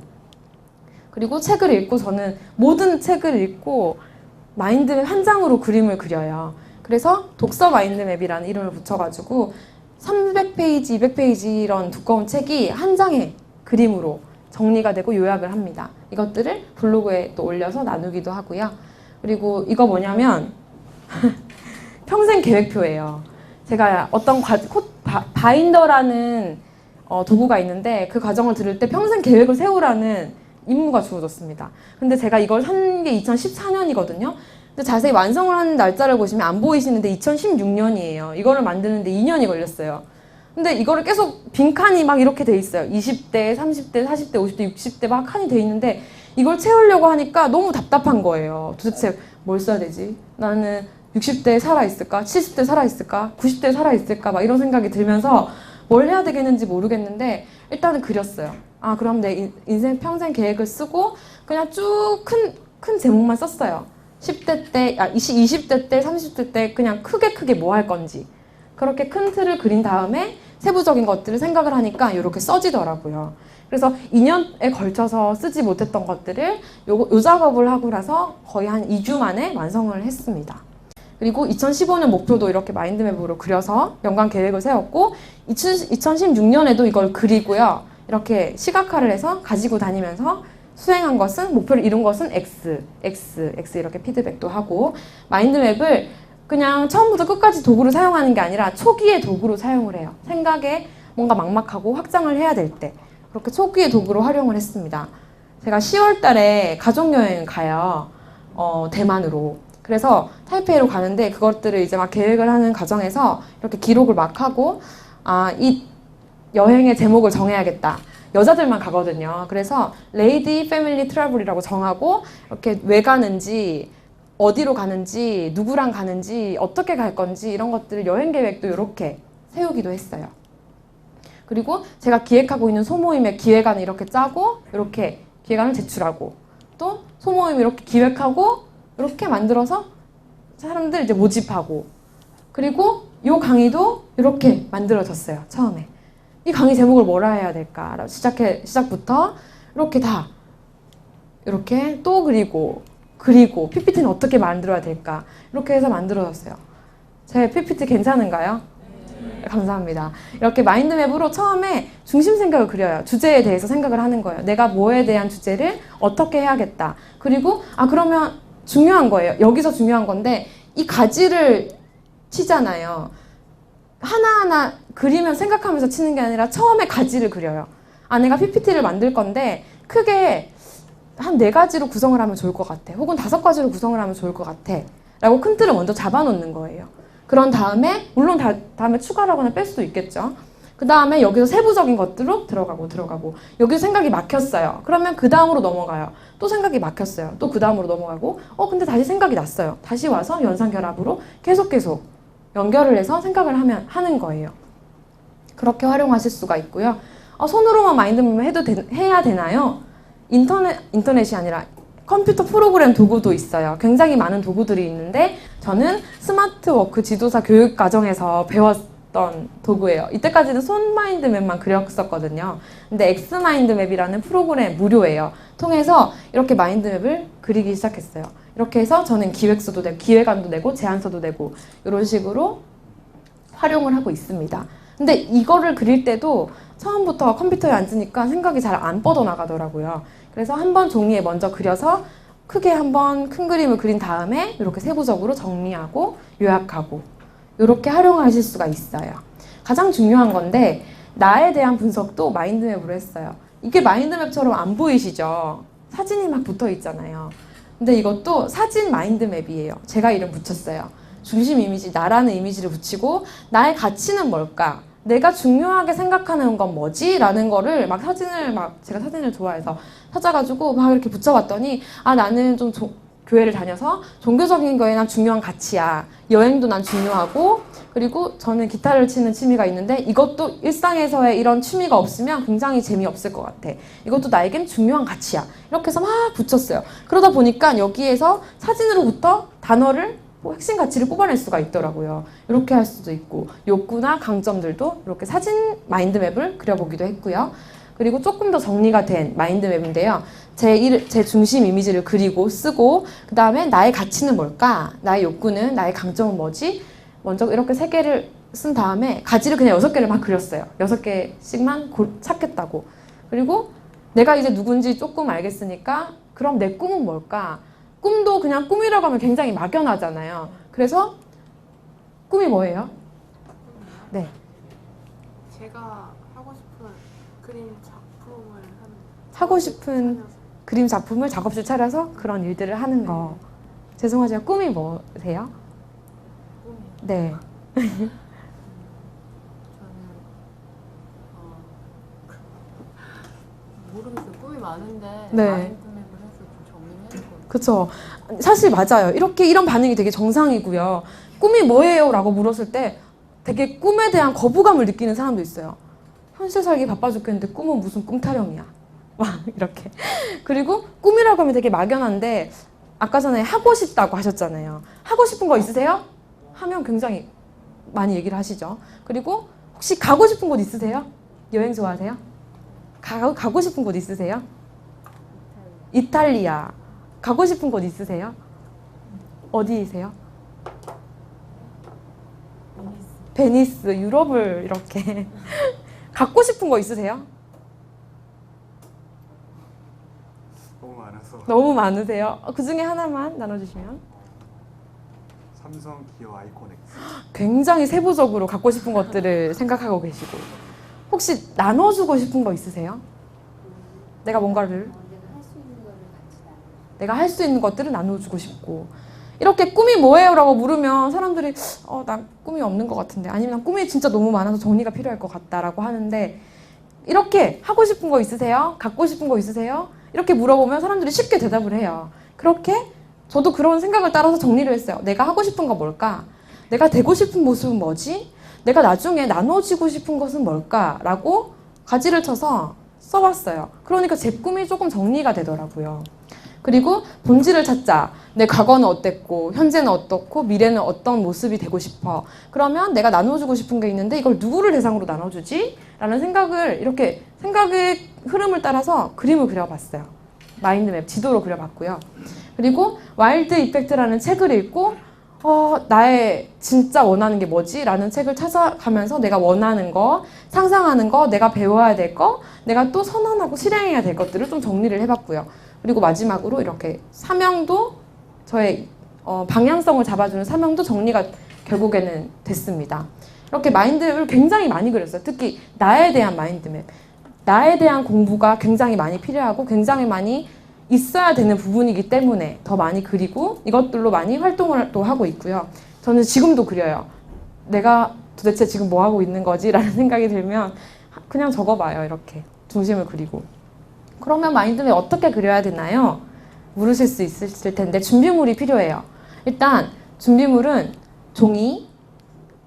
D: 그리고 책을 읽고 저는 모든 책을 읽고 마인드맵 한 장으로 그림을 그려요. 그래서 독서 마인드맵이라는 이름을 붙여가지고 300페이지, 200페이지 이런 두꺼운 책이 한 장에 그림으로 정리가 되고 요약을 합니다. 이것들을 블로그에 또 올려서 나누기도 하고요. 그리고 이거 뭐냐면 평생 계획표예요. 제가 어떤 바인더라는 도구가 있는데 그 과정을 들을 때 평생 계획을 세우라는 임무가 주어졌습니다. 근데 제가 이걸 산 게 2014년이거든요. 근데 자세히 완성을 하는 날짜를 보시면 안 보이시는데 2016년이에요. 이거를 만드는데 2년이 걸렸어요. 근데 이거를 계속 빈칸이 막 이렇게 돼 있어요. 20대, 30대, 40대, 50대, 60대 막 칸이 돼 있는데 이걸 채우려고 하니까 너무 답답한 거예요. 도대체 뭘 써야 되지? 나는 60대에 살아있을까? 70대 살아있을까? 90대에 살아있을까? 막 이런 생각이 들면서 뭘 해야 되겠는지 모르겠는데 일단은 그렸어요. 아 그럼 내 인생 평생 계획을 쓰고 그냥 쭉 큰 제목만 썼어요. 10대 때, 20대 때, 30대 때 그냥 크게 뭐 할 건지 그렇게 큰 틀을 그린 다음에 세부적인 것들을 생각을 하니까 이렇게 써지더라고요. 그래서 2년에 걸쳐서 쓰지 못했던 것들을 요 작업을 하고 나서 거의 한 2주 만에 완성을 했습니다. 그리고 2015년 목표도 이렇게 마인드맵으로 그려서 연간 계획을 세웠고 2016년에도 이걸 그리고요. 이렇게 시각화를 해서 가지고 다니면서 수행한 것은 목표를 이룬 것은 X 이렇게 피드백도 하고 마인드맵을 그냥 처음부터 끝까지 도구를 사용하는 게 아니라 초기의 도구로 사용을 해요. 생각에 뭔가 막막하고 확장을 해야 될 때 그렇게 초기의 도구로 활용을 했습니다. 제가 10월 달에 가족여행 가요. 대만으로. 그래서 타이페이로 가는데 그것들을 이제 막 계획을 하는 과정에서 이렇게 기록을 막 하고 이 여행의 제목을 정해야겠다. 여자들만 가거든요. 그래서 레이디 패밀리 트래블이라고 정하고 이렇게 왜 가는지 어디로 가는지 누구랑 가는지 어떻게 갈 건지 이런 것들을 여행 계획도 이렇게 세우기도 했어요. 그리고 제가 기획하고 있는 소모임의 기획안을 이렇게 짜고 이렇게 기획안을 제출하고 또 소모임 이렇게 기획하고 이렇게 만들어서 사람들 이제 모집하고 그리고 이 강의도 이렇게 만들어졌어요. 처음에 이 강의 제목을 뭐라 해야 될까 시작부터 이렇게 다 이렇게 또 그리고 PPT는 어떻게 만들어야 될까 이렇게 해서 만들어졌어요. 제 PPT 괜찮은가요? 네. 감사합니다. 이렇게 마인드맵으로 처음에 중심 생각을 그려요. 주제에 대해서 생각을 하는 거예요. 내가 뭐에 대한 주제를 어떻게 해야겠다. 그리고 그러면 중요한 거예요. 여기서 중요한 건데 이 가지를 치잖아요. 하나하나 그리면 생각하면서 치는 게 아니라 처음에 가지를 그려요. 내가 PPT를 만들 건데 크게 한 4가지로 구성을 하면 좋을 것 같아. 혹은 5가지로 구성을 하면 좋을 것 같아. 라고 큰 틀을 먼저 잡아놓는 거예요. 그런 다음에 물론 다음에 추가를 하거나 뺄 수도 있겠죠. 그 다음에 여기서 세부적인 것들로 들어가고 여기서 생각이 막혔어요. 그러면 그 다음으로 넘어가요. 또 생각이 막혔어요. 또 그 다음으로 넘어가고 근데 다시 생각이 났어요. 다시 와서 연상결합으로 계속 연결을 해서 생각을 하는 거예요. 그렇게 활용하실 수가 있고요. 손으로만 마인드맵 해야 되나요? 인터넷이 아니라 컴퓨터 프로그램 도구도 있어요. 굉장히 많은 도구들이 있는데 저는 스마트워크 지도사 교육 과정에서 배웠던 도구예요. 이때까지는 손 마인드맵만 그렸었거든요. 근데 X 마인드맵이라는 프로그램 무료예요. 통해서 이렇게 마인드맵을 그리기 시작했어요. 이렇게 해서 저는 기획서도 내고 기획안도 내고 제안서도 내고 이런 식으로 활용을 하고 있습니다. 근데 이거를 그릴 때도 처음부터 컴퓨터에 앉으니까 생각이 잘 안 뻗어나가더라고요. 그래서 한번 종이에 먼저 그려서 크게 한번 큰 그림을 그린 다음에 이렇게 세부적으로 정리하고 요약하고 이렇게 활용하실 수가 있어요. 가장 중요한 건데 나에 대한 분석도 마인드맵으로 했어요. 이게 마인드맵처럼 안 보이시죠? 사진이 막 붙어 있잖아요. 근데 이것도 사진 마인드맵이에요. 제가 이름 붙였어요. 중심 이미지, 나라는 이미지를 붙이고 나의 가치는 뭘까? 내가 중요하게 생각하는 건 뭐지? 라는 거를 막 제가 사진을 좋아해서 찾아가지고 막 이렇게 붙여봤더니 나는 좀 교회를 다녀서 종교적인 거에 난 중요한 가치야. 여행도 난 중요하고, 그리고 저는 기타를 치는 취미가 있는데 이것도 일상에서의 이런 취미가 없으면 굉장히 재미없을 것 같아. 이것도 나에겐 중요한 가치야. 이렇게 해서 막 붙였어요. 그러다 보니까 여기에서 사진으로부터 단어를 핵심 가치를 뽑아낼 수가 있더라고요. 이렇게 할 수도 있고, 욕구나 강점들도 이렇게 사진 마인드맵을 그려보기도 했고요. 그리고 조금 더 정리가 된 마인드맵인데요. 제 중심 이미지를 그리고 쓰고, 그 다음에 나의 가치는 뭘까? 나의 욕구는, 나의 강점은 뭐지? 먼저 이렇게 3개를 쓴 다음에 가지를 그냥 6개를 막 그렸어요. 6개씩만 찾겠다고. 그리고 내가 이제 누군지 조금 알겠으니까 그럼 내 꿈은 뭘까? 꿈도 그냥 꿈이라고 하면 굉장히 막연하잖아요. 그래서 꿈이 뭐예요? 네.
E: 제가 하고 싶은 그림 작품을 하는.
D: 하고 싶은 그림 작품을 작업실 차려서 그런 일들을 하는 거. 죄송하지만 꿈이 뭐세요?
E: 꿈이요.
D: 네.
E: 저는 모르겠어요. 꿈이 많은데
D: 네.
E: 마인드맵을 해서 좀 정리해야 될 것 같아요.
D: 그쵸. 사실 맞아요. 이런 반응이 되게 정상이고요. 꿈이 뭐예요? 라고 물었을 때 되게 꿈에 대한 거부감을 느끼는 사람도 있어요. 현실 살기 바빠 죽겠는데 꿈은 무슨 꿈 타령이야. 막 이렇게. 그리고 꿈이라고 하면 되게 막연한데 아까 전에 하고 싶다고 하셨잖아요. 하고 싶은 거 있으세요? 하면 굉장히 많이 얘기를 하시죠. 그리고 혹시 가고 싶은 곳 있으세요? 여행 좋아하세요? 가고 싶은 곳 있으세요? 이탈리아. 가고 싶은 곳 있으세요? 어디이세요? 베니스, 유럽을 이렇게. 갖고 싶은 거 있으세요?
B: 너무 많아서
D: 너무 많으세요. 그 중에 하나만 나눠주시면.
B: 삼성 기어 아이콘 X.
D: 굉장히 세부적으로 갖고 싶은 것들을 생각하고 계시고. 혹시 나눠주고 싶은 거 있으세요? 내가 뭔가를 내가 할 수 있는 것들을 나눠주고 싶고. 이렇게 꿈이 뭐예요? 라고 물으면 사람들이 난 꿈이 없는 것 같은데, 아니면 꿈이 진짜 너무 많아서 정리가 필요할 것 같다라고 하는데, 이렇게 하고 싶은 거 있으세요? 갖고 싶은 거 있으세요? 이렇게 물어보면 사람들이 쉽게 대답을 해요. 그렇게 저도 그런 생각을 따라서 정리를 했어요. 내가 하고 싶은 거 뭘까? 내가 되고 싶은 모습은 뭐지? 내가 나중에 나눠지고 싶은 것은 뭘까? 라고 가지를 쳐서 써봤어요. 그러니까 제 꿈이 조금 정리가 되더라고요. 그리고 본질을 찾자. 내 과거는 어땠고, 현재는 어떻고, 미래는 어떤 모습이 되고 싶어. 그러면 내가 나눠주고 싶은 게 있는데 이걸 누구를 대상으로 나눠주지? 라는 이렇게 생각의 흐름을 따라서 그림을 그려봤어요. 마인드맵, 지도로 그려봤고요. 그리고 와일드 이펙트라는 책을 읽고 나의 진짜 원하는 게 뭐지? 라는 책을 찾아가면서 내가 원하는 거, 상상하는 거, 내가 배워야 될 거, 내가 또 선언하고 실행해야 될 것들을 좀 정리를 해봤고요. 그리고 마지막으로 이렇게 사명도, 저의 방향성을 잡아주는 사명도 정리가 결국에는 됐습니다. 이렇게 마인드맵을 굉장히 많이 그렸어요. 특히 나에 대한 마인드맵. 나에 대한 공부가 굉장히 많이 필요하고 굉장히 많이 있어야 되는 부분이기 때문에 더 많이 그리고 이것들로 많이 활동을 또 하고 있고요. 저는 지금도 그려요. 내가 도대체 지금 뭐 하고 있는 거지? 라는 생각이 들면 그냥 적어봐요. 이렇게 중심을 그리고. 그러면 마인드맵 어떻게 그려야 되나요? 물으실 수 있을 텐데 준비물이 필요해요. 일단 준비물은 종이,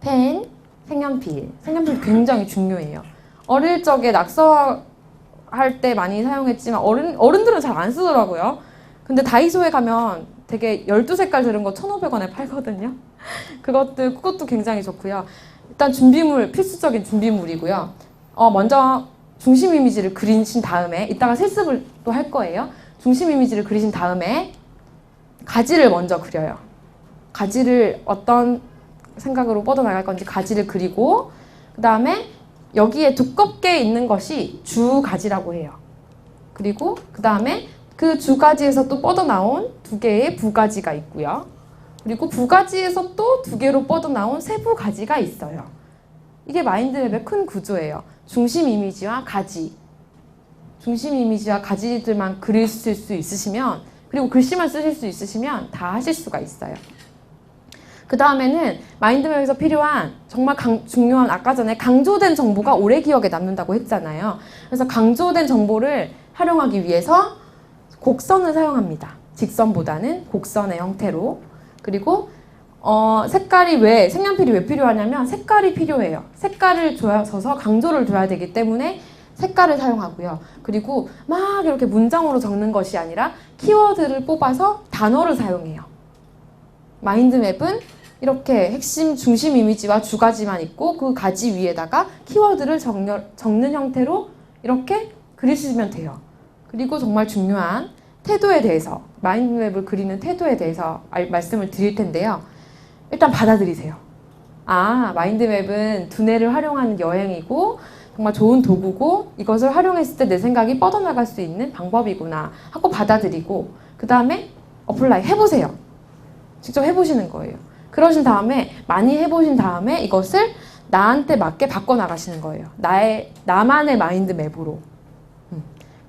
D: 펜, 색연필. 색연필 굉장히 중요해요. 어릴 적에 낙서할 때 많이 사용했지만 어른들은 잘 안 쓰더라고요. 근데 다이소에 가면 되게 12색깔 들은 거 1,500원에 팔거든요. 그것도 굉장히 좋고요. 일단 준비물, 필수적인 준비물이고요. 먼저 중심 이미지를 그리신 다음에, 이따가 실습을 또 할 거예요. 중심 이미지를 그리신 다음에 가지를 먼저 그려요. 가지를 어떤 생각으로 뻗어나갈 건지 가지를 그리고, 그 다음에 여기에 두껍게 있는 것이 주가지라고 해요. 그리고 그 다음에 그 주가지에서 또 뻗어나온 2개의 부가지가 있고요. 그리고 부가지에서 또 2개로 뻗어나온 세부가지가 있어요. 이게 마인드맵의 큰 구조예요. 중심 이미지와 가지. 중심 이미지와 가지들만 그리실 수 있으시면, 그리고 글씨만 쓰실 수 있으시면 다 하실 수가 있어요. 그 다음에는 마인드맵에서 필요한 정말 중요한 아까 전에 강조된 정보가 오래 기억에 남는다고 했잖아요. 그래서 강조된 정보를 활용하기 위해서 곡선을 사용합니다. 직선보다는 곡선의 형태로. 그리고 색깔이 왜 색연필이 왜 필요하냐면 색깔이 필요해요. 색깔을 줘서 강조를 줘야 되기 때문에 색깔을 사용하고요. 그리고 막 이렇게 문장으로 적는 것이 아니라 키워드를 뽑아서 단어를 사용해요. 마인드맵은 이렇게 핵심 중심 이미지와 주가지만 있고 그 가지 위에다가 키워드를 적는 형태로 이렇게 그리시면 돼요. 그리고 정말 중요한 태도에 대해서, 마인드맵을 그리는 태도에 대해서 말씀을 드릴 텐데요. 일단 받아들이세요. 아, 마인드맵은 두뇌를 활용하는 여행이고 정말 좋은 도구고 이것을 활용했을 때 내 생각이 뻗어나갈 수 있는 방법이구나 하고 받아들이고 그 다음에 어플라이 해보세요. 직접 해보시는 거예요. 그러신 다음에 많이 해보신 다음에 이것을 나한테 맞게 바꿔나가시는 거예요. 나만의 마인드맵으로.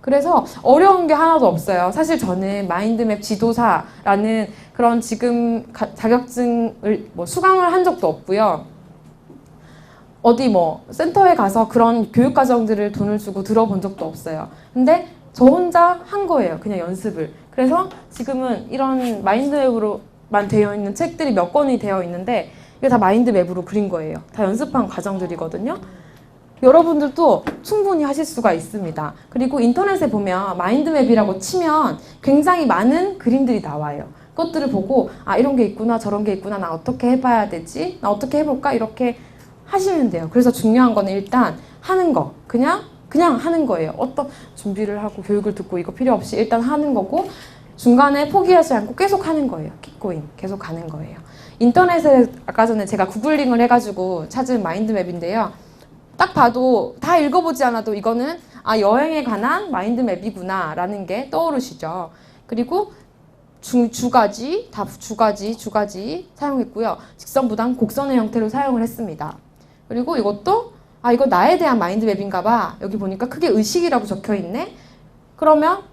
D: 그래서 어려운 게 하나도 없어요. 사실 저는 마인드맵 지도사라는 그런 지금 자격증을 수강을 한 적도 없고요. 어디 센터에 가서 그런 교육 과정들을 돈을 주고 들어본 적도 없어요. 근데 저 혼자 한 거예요. 그냥 연습을. 그래서 지금은 이런 마인드맵으로만 되어 있는 책들이 몇 권이 되어 있는데 이게 다 마인드맵으로 그린 거예요. 다 연습한 과정들이거든요. 여러분들도 충분히 하실 수가 있습니다. 그리고 인터넷에 보면 마인드맵이라고 치면 굉장히 많은 그림들이 나와요. 그것들을 보고 아 이런 게 있구나 저런 게 있구나 나 어떻게 해봐야 되지? 나 어떻게 해볼까? 이렇게 하시면 돼요. 그래서 중요한 거는 일단 하는 거. 그냥 하는 거예요. 어떤 준비를 하고 교육을 듣고 이거 필요 없이 일단 하는 거고 중간에 포기하지 않고 계속 하는 거예요. keep going. 계속 가는 거예요. 인터넷에 아까 전에 제가 구글링을 해가지고 찾은 마인드맵인데요. 딱 봐도 다 읽어보지 않아도 이거는 아 여행에 관한 마인드맵이구나 라는 게 떠오르시죠. 그리고 주가지 사용했고요. 직선보단 곡선의 형태로 사용을 했습니다. 그리고 이것도 아 이거 나에 대한 마인드맵인가 봐. 여기 보니까 크게 의식이라고 적혀있네. 그러면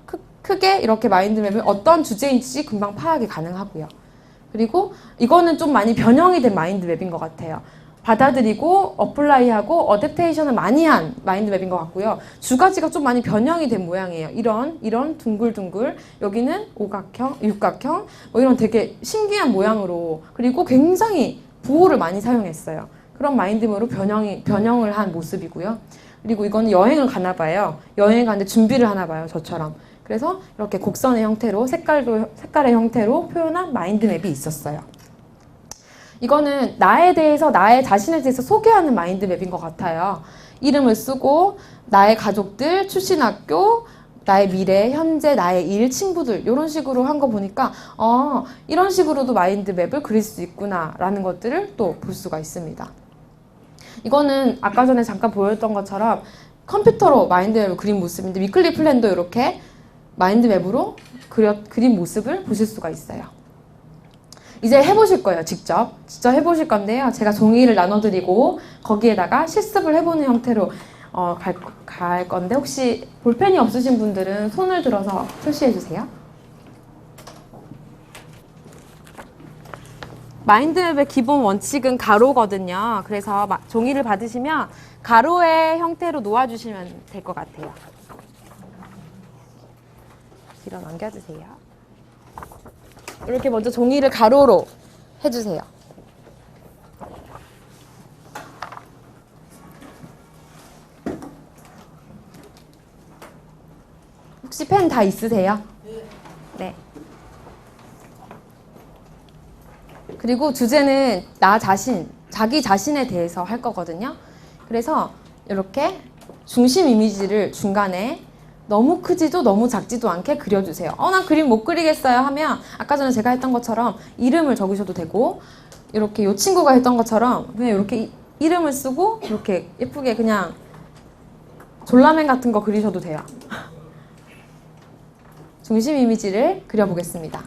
D: 크게 이렇게 마인드맵을 어떤 주제인지 금방 파악이 가능하고요. 그리고 이거는 좀 많이 변형이 된 마인드맵인 것 같아요. 받아들이고 어플라이하고 어댑테이션을 많이 한 마인드맵인 것 같고요. 주가지가 좀 많이 변형이 된 모양이에요. 이런 둥글둥글 여기는 오각형, 육각형 이런 되게 신기한 모양으로 그리고 굉장히 부호를 많이 사용했어요. 그런 마인드맵으로 변형을 한 모습이고요. 그리고 이거는 여행을 가나 봐요. 여행을 가는데 준비를 하나 봐요. 저처럼. 그래서 이렇게 곡선의 형태로 색깔의 형태로 표현한 마인드맵이 있었어요. 이거는 나에 대해서 나의 자신에 대해서 소개하는 마인드맵인 것 같아요. 이름을 쓰고 나의 가족들, 출신 학교, 나의 미래, 현재, 나의 일, 친구들 이런 식으로 한 거 보니까 이런 식으로도 마인드맵을 그릴 수 있구나 라는 것들을 또 볼 수가 있습니다. 이거는 아까 전에 잠깐 보였던 것처럼 컴퓨터로 마인드맵을 그린 모습인데 위클리 플랜도 이렇게 마인드맵으로 그린 모습을 보실 수가 있어요. 이제 해보실 거예요. 직접 해보실 건데요. 제가 종이를 나눠드리고 거기에다가 실습을 해보는 형태로 갈 건데 혹시 볼펜이 없으신 분들은 손을 들어서 표시해주세요. 마인드맵의 기본 원칙은 가로거든요. 그래서 종이를 받으시면 가로의 형태로 놓아주시면 될 것 같아요. 뒤로 넘겨주세요. 이렇게 먼저 종이를 가로로 해주세요. 혹시 펜 다 있으세요? 네. 그리고 주제는 자기 자신에 대해서 할 거거든요. 그래서 이렇게 중심 이미지를 중간에 너무 크지도 너무 작지도 않게 그려주세요. 난 그림 못 그리겠어요 하면 아까 전에 제가 했던 것처럼 이름을 적으셔도 되고 이렇게 이 친구가 했던 것처럼 그냥 이렇게 이름을 쓰고 이렇게 예쁘게 그냥 졸라맨 같은 거 그리셔도 돼요. 중심 이미지를 그려보겠습니다.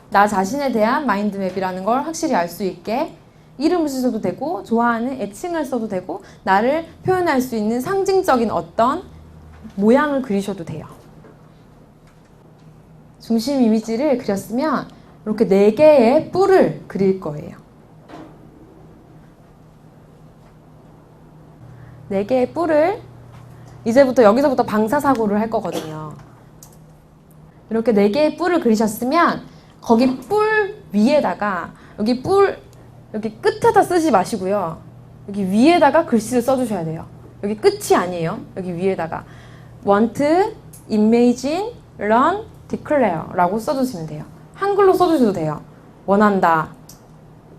D: 나 자신에 대한 마인드맵이라는 걸 확실히 알 수 있게 이름을 쓰셔도 되고 좋아하는 애칭을 써도 되고 나를 표현할 수 있는 상징적인 어떤 모양을 그리셔도 돼요. 중심 이미지를 그렸으면 이렇게 4개의 뿔을 그릴 거예요. 4개의 뿔을 이제부터 여기서부터 방사사고를 할 거거든요. 이렇게 4개의 뿔을 그리셨으면 거기 뿔 위에다가 여기 끝에다 쓰지 마시고요. 여기 위에다가 글씨를 써주셔야 돼요. 여기 끝이 아니에요. 여기 위에다가 want, imagine, learn, declare 라고 써주시면 돼요. 한글로 써주셔도 돼요. 원한다,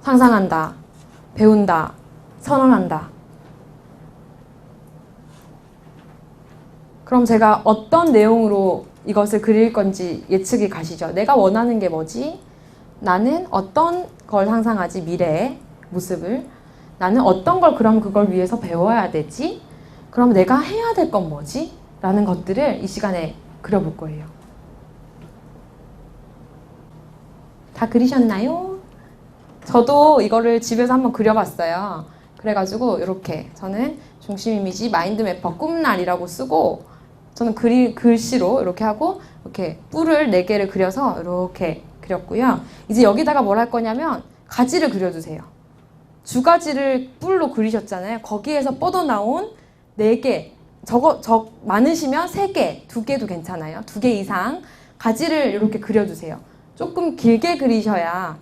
D: 상상한다, 배운다, 선언한다. 그럼 제가 어떤 내용으로 이것을 그릴 건지 예측이 가시죠? 내가 원하는 게 뭐지? 나는 어떤 걸 상상하지? 미래의 모습을. 나는 어떤 걸 그럼 그걸 위해서 배워야 되지? 그럼 내가 해야 될 건 뭐지? 라는 것들을 이 시간에 그려볼 거예요. 다 그리셨나요? 저도 이거를 집에서 한번 그려봤어요. 그래가지고 이렇게 저는 중심 이미지 마인드맵퍼 꿈날이라고 쓰고 저는 글씨로 이렇게 하고 이렇게 뿔을 4개를 그려서 이렇게 그렸고요. 이제 여기다가 뭘 할 거냐면 가지를 그려주세요. 주가지를 뿔로 그리셨잖아요. 거기에서 뻗어나온 4개, 많으시면 3개, 2개도 괜찮아요. 2개 이상 가지를 이렇게 그려주세요. 조금 길게 그리셔야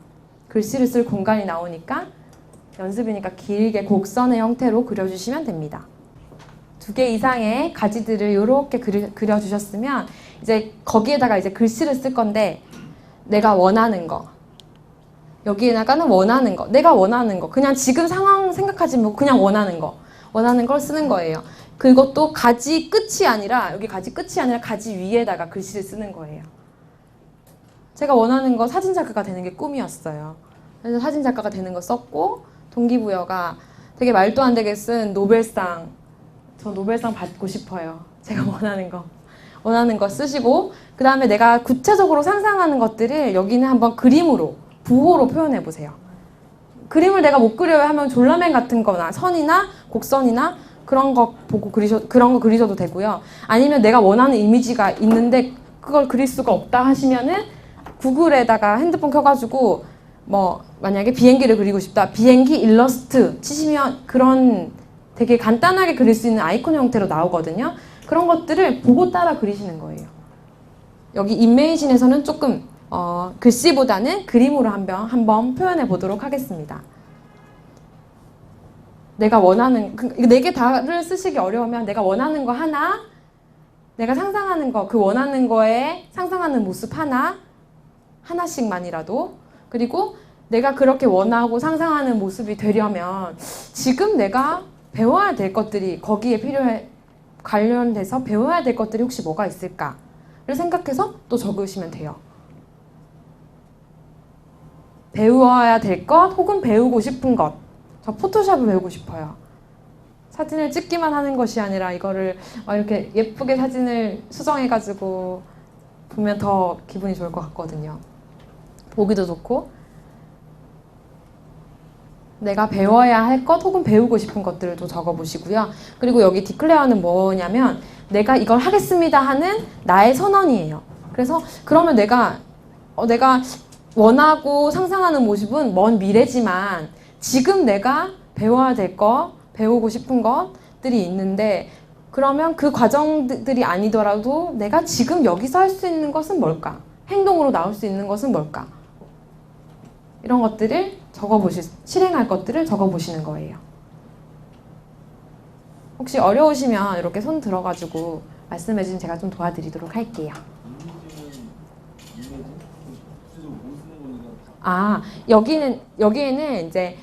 D: 글씨를 쓸 공간이 나오니까 연습이니까 길게 곡선의 형태로 그려주시면 됩니다. 2개 이상의 가지들을 이렇게 그려주셨으면 이제 거기에다가 이제 글씨를 쓸 건데 내가 원하는 거 여기에다가는 원하는 거 내가 원하는 거 그냥 지금 상황 생각하지 말고 그냥 원하는 걸 쓰는 거예요. 그것도 가지 끝이 아니라 여기 가지 끝이 아니라 가지 위에다가 글씨를 쓰는 거예요. 제가 원하는 거 사진작가가 되는 게 꿈이었어요. 그래서 사진작가가 되는 거 썼고 동기부여가 되게 말도 안 되게 쓴 노벨상 저 노벨상 받고 싶어요. 제가 원하는 거 쓰시고 그 다음에 내가 구체적으로 상상하는 것들을 여기는 한번 그림으로 부호로 표현해 보세요. 그림을 내가 못 그려요 하면 졸라맨 같은 거나 선이나 곡선이나 그런 거 보고 그리셔도 되고요. 아니면 내가 원하는 이미지가 있는데 그걸 그릴 수가 없다 하시면은 구글에다가 핸드폰 켜가지고 뭐 만약에 비행기를 그리고 싶다. 비행기 일러스트 치시면 그런 되게 간단하게 그릴 수 있는 아이콘 형태로 나오거든요. 그런 것들을 보고 따라 그리시는 거예요. 여기 이메이진에서는 조금 글씨보다는 그림으로 한번 표현해 보도록 하겠습니다. 내가 원하는 4개 다를 쓰시기 어려우면 내가 원하는 거 하나, 내가 상상하는 거, 그 원하는 거에 상상하는 모습 하나씩만이라도 그리고 내가 그렇게 원하고 상상하는 모습이 되려면 지금 내가 배워야 될 것들이 거기에 관련돼서 배워야 될 것들이 혹시 뭐가 있을까를 생각해서 또 적으시면 돼요. 배워야 될 것 혹은 배우고 싶은 것. 저 포토샵을 배우고 싶어요. 사진을 찍기만 하는 것이 아니라 이거를 이렇게 예쁘게 사진을 수정해가지고 보면 더 기분이 좋을 것 같거든요. 보기도 좋고 내가 배워야 할 것 혹은 배우고 싶은 것들을 또 적어보시고요. 그리고 여기 디클레어는 뭐냐면 내가 이걸 하겠습니다 하는 나의 선언이에요. 그래서 그러면 내가 원하고 상상하는 모습은 먼 미래지만 지금 내가 배워야 될 것, 배우고 싶은 것들이 있는데 그러면 그 과정들이 아니더라도 내가 지금 여기서 할 수 있는 것은 뭘까? 행동으로 나올 수 있는 것은 뭘까? 이런 것들을 실행할 것들을 적어보시는 거예요. 혹시 어려우시면 이렇게 손 들어가지고 말씀해주시면 제가 좀 도와드리도록 할게요. 여기에는 이제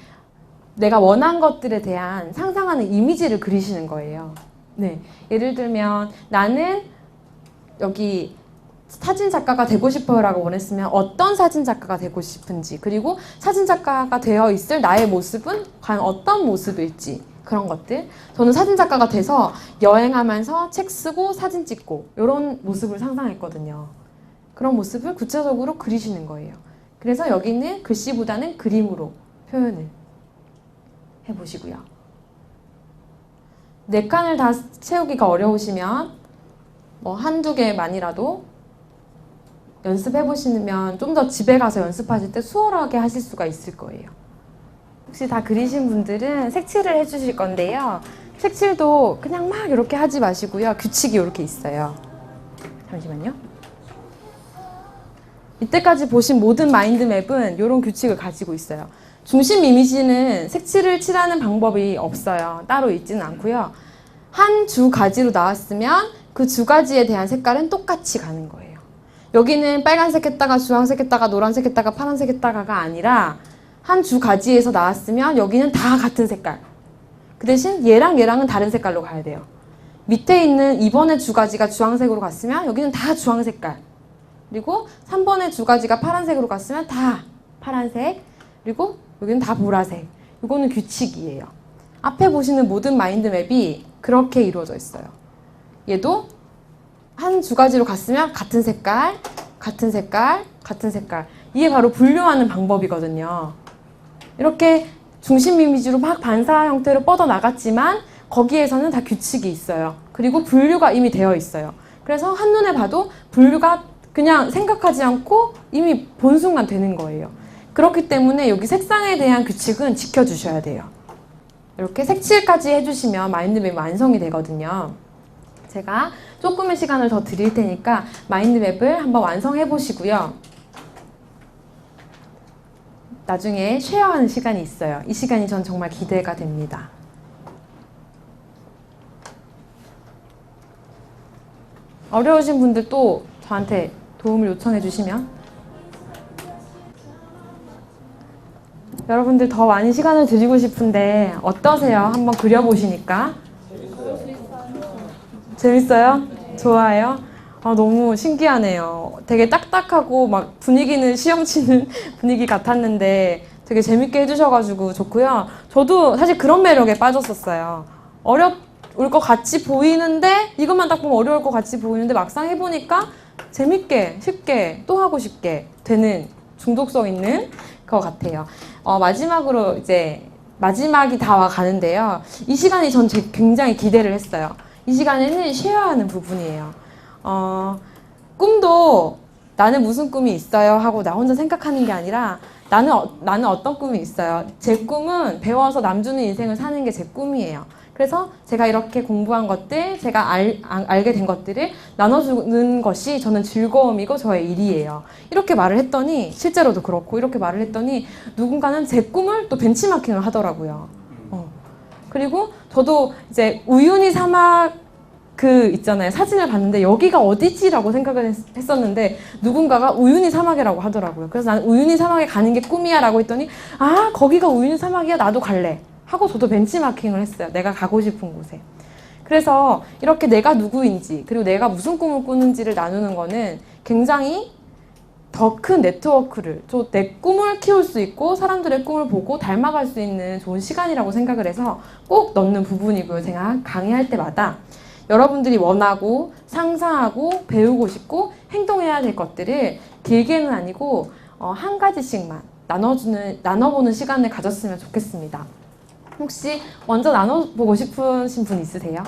D: 내가 원한 것들에 대한 상상하는 이미지를 그리시는 거예요. 네. 예를 들면 나는 여기 사진 작가가 되고 싶어요 라고 원했으면 어떤 사진 작가가 되고 싶은지 그리고 사진 작가가 되어 있을 나의 모습은 과연 어떤 모습일지 그런 것들. 저는 사진 작가가 돼서 여행하면서 책 쓰고 사진 찍고 이런 모습을 상상했거든요. 그런 모습을 구체적으로 그리시는 거예요. 그래서 여기는 글씨보다는 그림으로 표현을 해보시고요. 4칸을 다 채우기가 어려우시면 뭐 한두 개만이라도 연습해 보시면 좀 더 집에 가서 연습하실 때 수월하게 하실 수가 있을 거예요. 혹시 다 그리신 분들은 색칠을 해주실 건데요. 색칠도 그냥 막 이렇게 하지 마시고요. 규칙이 이렇게 있어요. 잠시만요. 이때까지 보신 모든 마인드맵은 이런 규칙을 가지고 있어요. 중심 이미지는 색칠을 칠하는 방법이 없어요. 따로 있지는 않고요. 한 주 가지로 나왔으면 그 주 가지에 대한 색깔은 똑같이 가는 거예요. 여기는 빨간색 했다가 주황색 했다가 노란색 했다가 파란색 했다가가 아니라 한 주 가지에서 나왔으면 여기는 다 같은 색깔. 그 대신 얘랑 얘랑은 다른 색깔로 가야 돼요. 밑에 있는 2번의 주 가지가 주황색으로 갔으면 여기는 다 주황 색깔. 그리고 3번의 주 가지가 파란색으로 갔으면 다 파란색. 그리고 여기는 다 보라색. 이거는 규칙이에요. 앞에 보시는 모든 마인드맵이 그렇게 이루어져 있어요. 얘도 한 주 가지로 갔으면 같은 색깔, 같은 색깔, 같은 색깔. 이게 바로 분류하는 방법이거든요. 이렇게 중심 이미지로 막 반사 형태로 뻗어 나갔지만 거기에서는 다 규칙이 있어요. 그리고 분류가 이미 되어 있어요. 그래서 한눈에 봐도 분류가 그냥 생각하지 않고 이미 본 순간 되는 거예요. 그렇기 때문에 여기 색상에 대한 규칙은 지켜주셔야 돼요. 이렇게 색칠까지 해주시면 마인드맵이 완성이 되거든요. 제가 조금의 시간을 더 드릴 테니까 마인드맵을 한번 완성해 보시고요. 나중에 쉐어하는 시간이 있어요. 이 시간이 전 정말 기대가 됩니다. 어려우신 분들 또 저한테 도움을 요청해 주시면 여러분들 더 많이 시간을 드리고 싶은데 어떠세요? 한번 그려보시니까 재밌어요? 좋아요? 아, 너무 신기하네요. 되게 딱딱하고 막 분위기는 시험 치는 분위기 같았는데 되게 재밌게 해주셔가지고 좋고요. 저도 사실 그런 매력에 빠졌었어요. 어려울 것 같이 보이는데 이것만 딱 보면 어려울 것 같이 보이는데 막상 해보니까 재밌게 쉽게 또 하고 싶게 되는 중독성 있는 것 같아요. 마지막으로 이제 마지막이 다 와 가는데요. 이 시간이 전 굉장히 기대를 했어요. 이 시간에는 쉐어하는 부분이에요. 꿈도 나는 무슨 꿈이 있어요 하고 나 혼자 생각하는 게 아니라 나는 어떤 꿈이 있어요. 제 꿈은 배워서 남 주는 인생을 사는 게 제 꿈이에요. 그래서 제가 이렇게 공부한 것들, 제가 알게 된 것들을 나눠주는 것이 저는 즐거움이고 저의 일이에요. 이렇게 말을 했더니 실제로도 그렇고 이렇게 말을 했더니 누군가는 제 꿈을 또 벤치마킹을 하더라고요. 그리고 저도 이제 우유니 사막 있잖아요. 사진을 봤는데 여기가 어디지라고 생각을 했었는데 누군가가 우유니 사막이라고 하더라고요. 그래서 나는 우유니 사막에 가는 게 꿈이야 라고 했더니 아 거기가 우유니 사막이야 나도 갈래 하고 저도 벤치마킹을 했어요. 내가 가고 싶은 곳에. 그래서 이렇게 내가 누구인지 그리고 내가 무슨 꿈을 꾸는지를 나누는 거는 굉장히 더 큰 네트워크를 내 꿈을 키울 수 있고 사람들의 꿈을 보고 닮아갈 수 있는 좋은 시간이라고 생각을 해서 꼭 넣는 부분이고요. 제가 강의할 때마다 여러분들이 원하고 상상하고 배우고 싶고 행동해야 될 것들을 길게는 아니고 한 가지씩만 나눠보는 시간을 가졌으면 좋겠습니다. 혹시 먼저 나눠보고 싶으신 분 있으세요?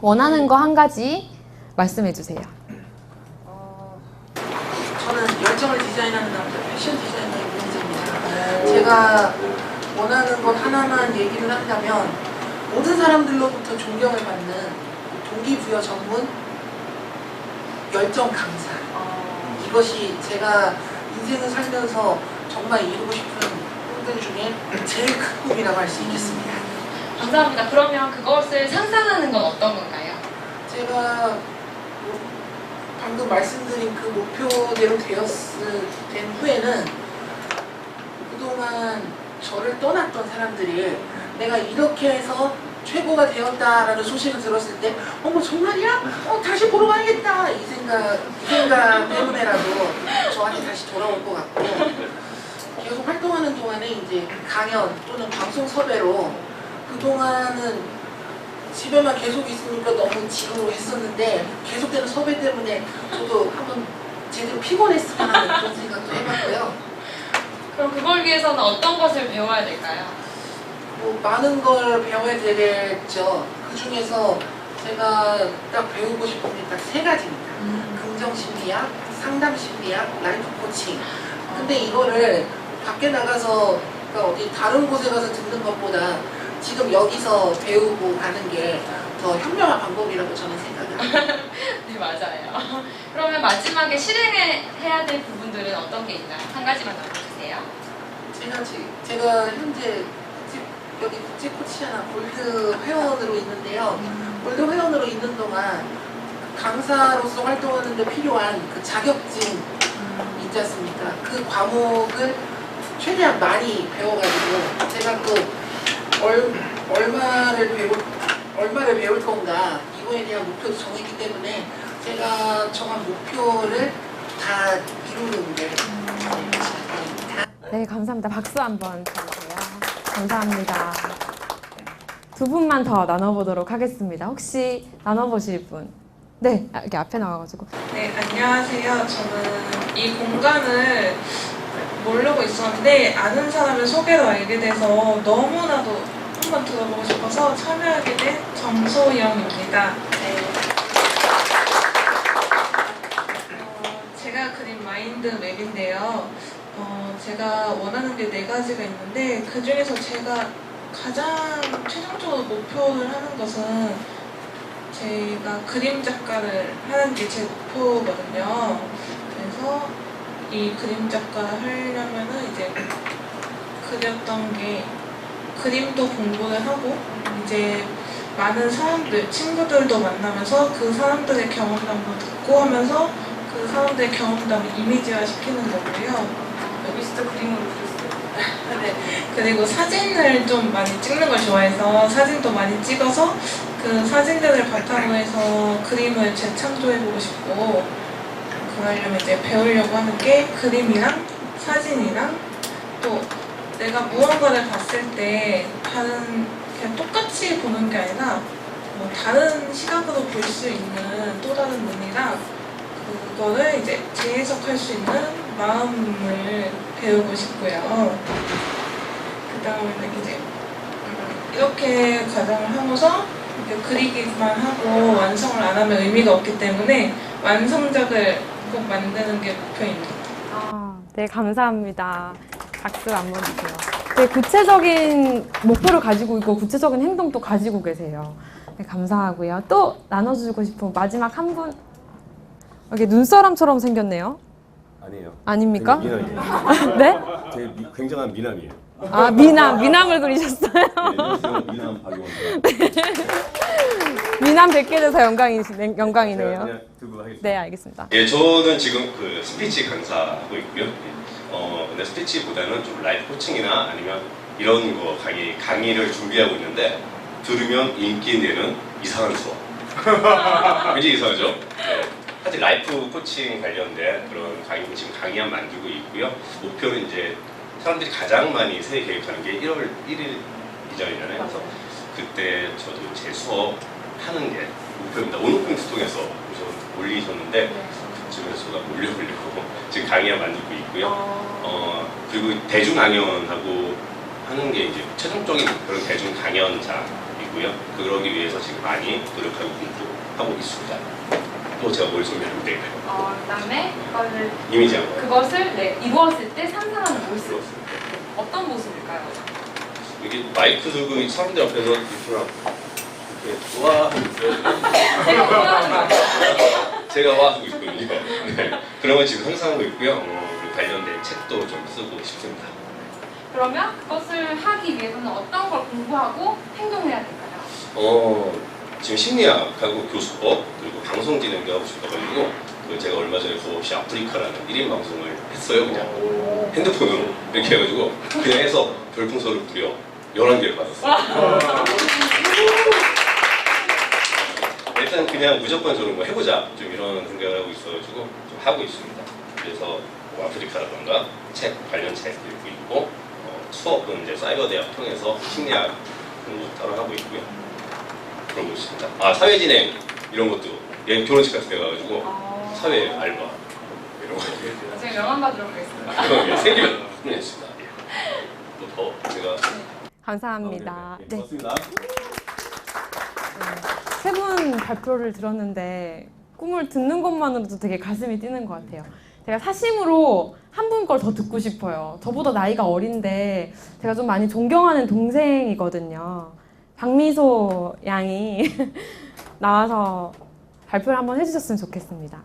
D: 원하는 거 한 가지 말씀해 주세요.
C: 저는 열정을 디자인하는 남자, 패션 디자이너의 문제입니다. 제가 원하는 것 하나만 얘기를 한다면 모든 사람들로부터 존경을 받는 동기부여 전문 열정 강사. 이것이 제가 인생을 살면서 정말 이루고 싶은 꿈들 중에 제일 큰 꿈이라고 할 수 있겠습니다.
A: 감사합니다. 그러면 그것을 상상하는 건 어떤 건가요?
C: 제가 방금 말씀드린 그 목표대로 된 후에는 그동안 저를 떠났던 사람들이 내가 이렇게 해서 최고가 되었다라는 소식을 들었을 때 어머 정말이야? 다시 보러 가야겠다 이 생각 때문에라도 저한테 다시 돌아올 것 같고 계속 활동하는 동안에 이제 강연 또는 방송 섭외로 그동안은 집에만 계속 있으니까 너무 지루했었는데 계속되는 섭외 때문에 저도 한번 제대로 피곤했으면 하는 그런 생각도 해봤고요.
A: 그럼 그걸 위해서는 어떤 것을 배워야 될까요?
C: 많은 걸 배워야 되겠죠. 그 중에서 제가 딱 배우고 싶은 게 딱 3가지입니다. 감정심리학, 상담심리학, 라이프 코칭. 근데 이거를 밖에 나가서 그러니까 어디 다른 곳에 가서 듣는 것보다 지금 여기서 배우고 가는 게 더 현명한 방법이라고 저는 생각합니다.
A: 네, 맞아요. 그러면 마지막에 실행해야 될 부분들은 어떤 게 있나요? 한 가지만 나눠주세요.
C: 제가 현재 여기 국제 코치하나 골드 회원으로 있는데요. 골드 회원으로 있는 동안 강사로서 활동하는데 필요한 그 자격증 있지 않습니까? 그 과목을 최대한 많이 배워가지고 제가 또 얼마를 배울 건가 이거에 대한 목표도 정했기 때문에 제가 정한 목표를 다 이루는 게
D: 네, 감사합니다. 박수 한번 쳐주세요. 감사합니다. 두 분만 더 나눠보도록 하겠습니다. 혹시 나눠보실 분? 네, 여기 앞에 나와가지고.
E: 네, 안녕하세요. 저는 이 공간을 모르고 있었는데 아는 사람의 소개로 알게 돼서 너무나도 한번 들어보고 싶어서 참여하게 된 정소영입니다. 제가 그린 마인드 맵인데요. 제가 원하는 게 4가지가 있는데 그 중에서 제가 가장 최종적으로 목표를 하는 것은 제가 그림 작가를 하는 게 제 목표거든요. 그래서 이 그림 작가를 하려면은 이제 그렸던 게 그림도 공부를 하고 이제 많은 사람들, 친구들도 만나면서 그 사람들의 경험담도 듣고 하면서 그 사람들의 경험담을 이미지화 시키는 거고요.
A: 여기 진짜 그림으로 그렸어요.
E: 네. 그리고 사진을 좀 많이 찍는 걸 좋아해서 사진도 많이 찍어서 그 사진들을 바탕으로 해서 그림을 재창조해보고 싶고 그러려면 이제 배우려고 하는 게 그림이랑 사진이랑 또 내가 무언가를 봤을 때 다른 그냥 똑같이 보는 게 아니라 뭐 다른 시각으로 볼 수 있는 또 다른 눈이랑 그거를 이제 재해석할 수 있는 마음을 배우고 싶고요. 그 다음에는 이제 이렇게 과정을 하고서 이렇게 그리기만 하고 완성을 안 하면 의미가 없기 때문에 완성작을 꼭 만드는 게 목표입니다.
D: 네, 감사합니다. 박수 한번 주세요. 네, 구체적인 목표를 가지고 있고 구체적인 행동도 가지고 계세요. 네, 감사하고요. 또 나눠주고 싶은 마지막 한 분. 이렇게 눈사람처럼 생겼네요.
F: 아니에요.
D: 아닙니까?
F: 되게 미남이에요.
D: 네?
F: 되게 굉장한 미남이에요.
D: 아, 미남을 그리셨어요?
F: 네, 미남 박용원입니다.
D: 미남 뵙게 돼서 영광이네요.
F: 그냥 두고 하겠습니다.
D: 네, 알겠습니다.
G: 예, 저는 지금 그 스피치 강사하고 있고요. 근데 스피치보다는 좀 라이프 코칭이나 아니면 이런 거 강의를 준비하고 있는데 들으면 인기 내는 이상한 수업. 굉장히 이상하죠? 네. 사실 라이프 코칭 관련된 그런 강의를 지금 강의안 만들고 있고요. 목표는 이제 사람들이 가장 많이 새해 계획하는 게 1월 1일 이전이잖아요. 그래서 그때 저도 제 수업 하는 게 목표입니다. 온오프인트 통해서 올리셨는데 그쯤에서 올려보려고 지금 강의안 만들고 있고요. 그리고 대중 강연하고 하는 게 이제 최종적인 그런 대중 강연자이고요. 그러기 위해서 지금 많이 노력하고 공부하고 있습니다. 또 제가 뭘 소개하면 될까요?
A: 그다음에
G: 이미지하고요.
A: 그것을 이루었을 때 상상하는 모습. 어떤 모습일까요?
G: 이게 마이크 들고 사람들 앞에서 이렇게 와
A: 제가 좋아하는 거 아니에요?
G: 제가 와 하고 있거든요. 네. 그런 걸 지금 상상하고 있고요. 그리고 관련된 책도 좀 쓰고 싶습니다.
A: 그러면 그것을 하기 위해서는 어떤 걸 공부하고 행동해야 될까요?
G: 지금 심리학하고 교수법 그리고 방송진행도 하고 싶어가지고 제가 얼마 전에 없이 아프리카라는 1인 방송을 했어요. 그냥 핸드폰으로 이렇게 해가지고 그냥 해서 별풍선을 무려 11개를 받았어요. 일단 그냥 무조건 저는 뭐 해보자 좀 이런 생각을 하고 있어가지고 좀 하고 있습니다. 그래서 뭐 아프리카라던가 책 관련 책 읽고 있고 수업은 이제 사이버 대학 통해서 심리학 공부 따로 하고 있고요. 그런 거 있습니다. 아 사회진행 이런 것도 얘 결혼식 같은 데 가가지고 사회 알바 이런 거
A: 제가 명함 받으러 가겠습니다.
G: 생기면 했습니다. 또 더 제가
D: 감사합니다. 네.
F: 고맙습니다.
D: 세 분 발표를 들었는데 꿈을 듣는 것만으로도 되게 가슴이 뛰는 것 같아요. 제가 사심으로 한 분 걸 더 듣고 싶어요. 저보다 나이가 어린데 제가 좀 많이 존경하는 동생이거든요. 박미소 양이 나와서 발표를 한번 해주셨으면 좋겠습니다.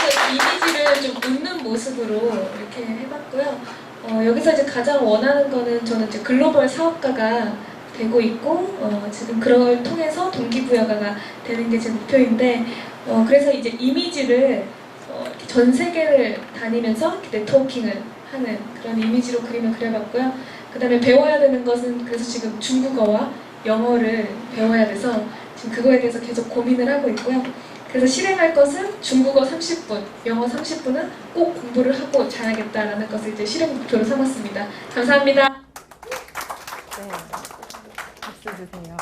H: 그래서 이미지를 좀 웃는 모습으로 이렇게 해봤고요. 여기서 이제 가장 원하는 거는 저는 이제 글로벌 사업가가 되고 있고 지금 그걸 통해서 동기부여가 되는 게 제 목표인데 그래서 이제 이미지를 이렇게 전 세계를 다니면서 이렇게 네트워킹을 하는 그런 이미지로 그림을 그려봤고요. 그 다음에 배워야 되는 것은 그래서 지금 중국어와 영어를 배워야 돼서 지금 그거에 대해서 계속 고민을 하고 있고요. 그래서 실행할 것은 중국어 30분, 영어 30분은 꼭 공부를 하고 자야겠다라는 것을 이제 실행 목표로 삼았습니다. 감사합니다.
D: 네, 박수 주세요.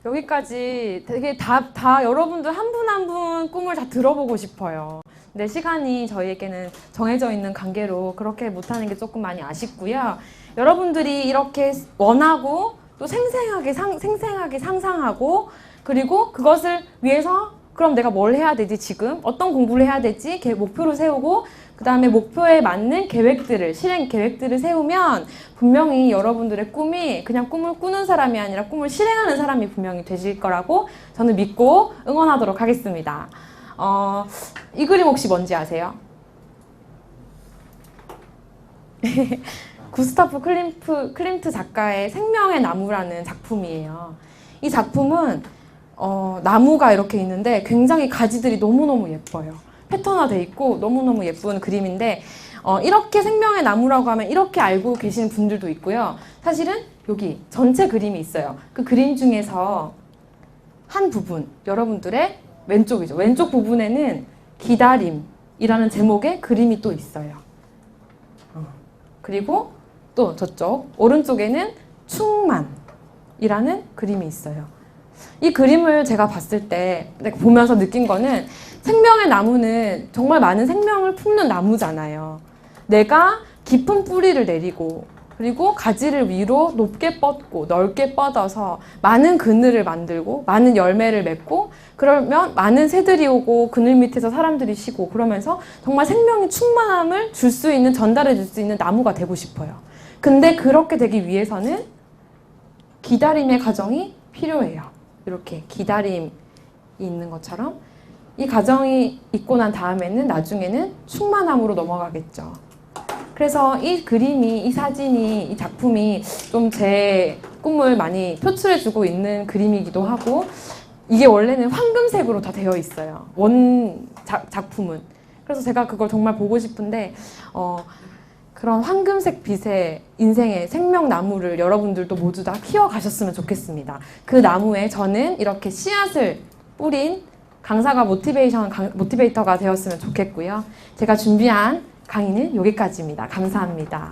D: 여기까지 되게 다 여러분들 한 분 한 분 꿈을 다 들어보고 싶어요. 근데 시간이 저희에게는 정해져 있는 관계로 그렇게 못하는 게 조금 많이 아쉽고요. 여러분들이 이렇게 원하고 또 생생하게 상상하고 그리고 그것을 위해서 그럼 내가 뭘 해야 되지 지금? 어떤 공부를 해야 되지? 목표를 세우고 그 다음에 목표에 맞는 계획들을 실행 계획들을 세우면 분명히 여러분들의 꿈이 그냥 꿈을 꾸는 사람이 아니라 꿈을 실행하는 사람이 분명히 되실 거라고 저는 믿고 응원하도록 하겠습니다. 이 그림 혹시 뭔지 아세요? 구스타프 클림트 작가의 생명의 나무라는 작품이에요. 이 작품은 나무가 이렇게 있는데 굉장히 가지들이 너무너무 예뻐요. 패턴화돼 있고 너무너무 예쁜 그림인데 이렇게 생명의 나무라고 하면 이렇게 알고 계시는 분들도 있고요. 사실은 여기 전체 그림이 있어요. 그 그림 중에서 한 부분, 여러분들의 왼쪽이죠. 왼쪽 부분에는 기다림이라는 제목의 그림이 또 있어요. 그리고 또 저쪽 오른쪽에는 충만이라는 그림이 있어요. 이 그림을 제가 봤을 때 보면서 느낀 거는 생명의 나무는 정말 많은 생명을 품는 나무잖아요. 내가 깊은 뿌리를 내리고 그리고 가지를 위로 높게 뻗고 넓게 뻗어서 많은 그늘을 만들고 많은 열매를 맺고 그러면 많은 새들이 오고 그늘 밑에서 사람들이 쉬고 그러면서 정말 생명의 충만함을 줄 수 있는 전달해 줄 수 있는 나무가 되고 싶어요. 근데 그렇게 되기 위해서는 기다림의 과정이 필요해요. 이렇게 기다림이 있는 것처럼 이 과정이 있고 난 다음에는 나중에는 충만함으로 넘어가겠죠. 그래서 이 그림이, 이 사진이, 이 작품이 좀 제 꿈을 많이 표출해주고 있는 그림이기도 하고 이게 원래는 황금색으로 다 되어 있어요. 작품은. 그래서 제가 그걸 정말 보고 싶은데 그런 황금색 빛의 인생의 생명나무를 여러분들도 모두 다 키워가셨으면 좋겠습니다. 그 나무에 저는 이렇게 씨앗을 뿌린 강사가 모티베이터가 되었으면 좋겠고요. 제가 준비한 강의는 여기까지입니다. 감사합니다.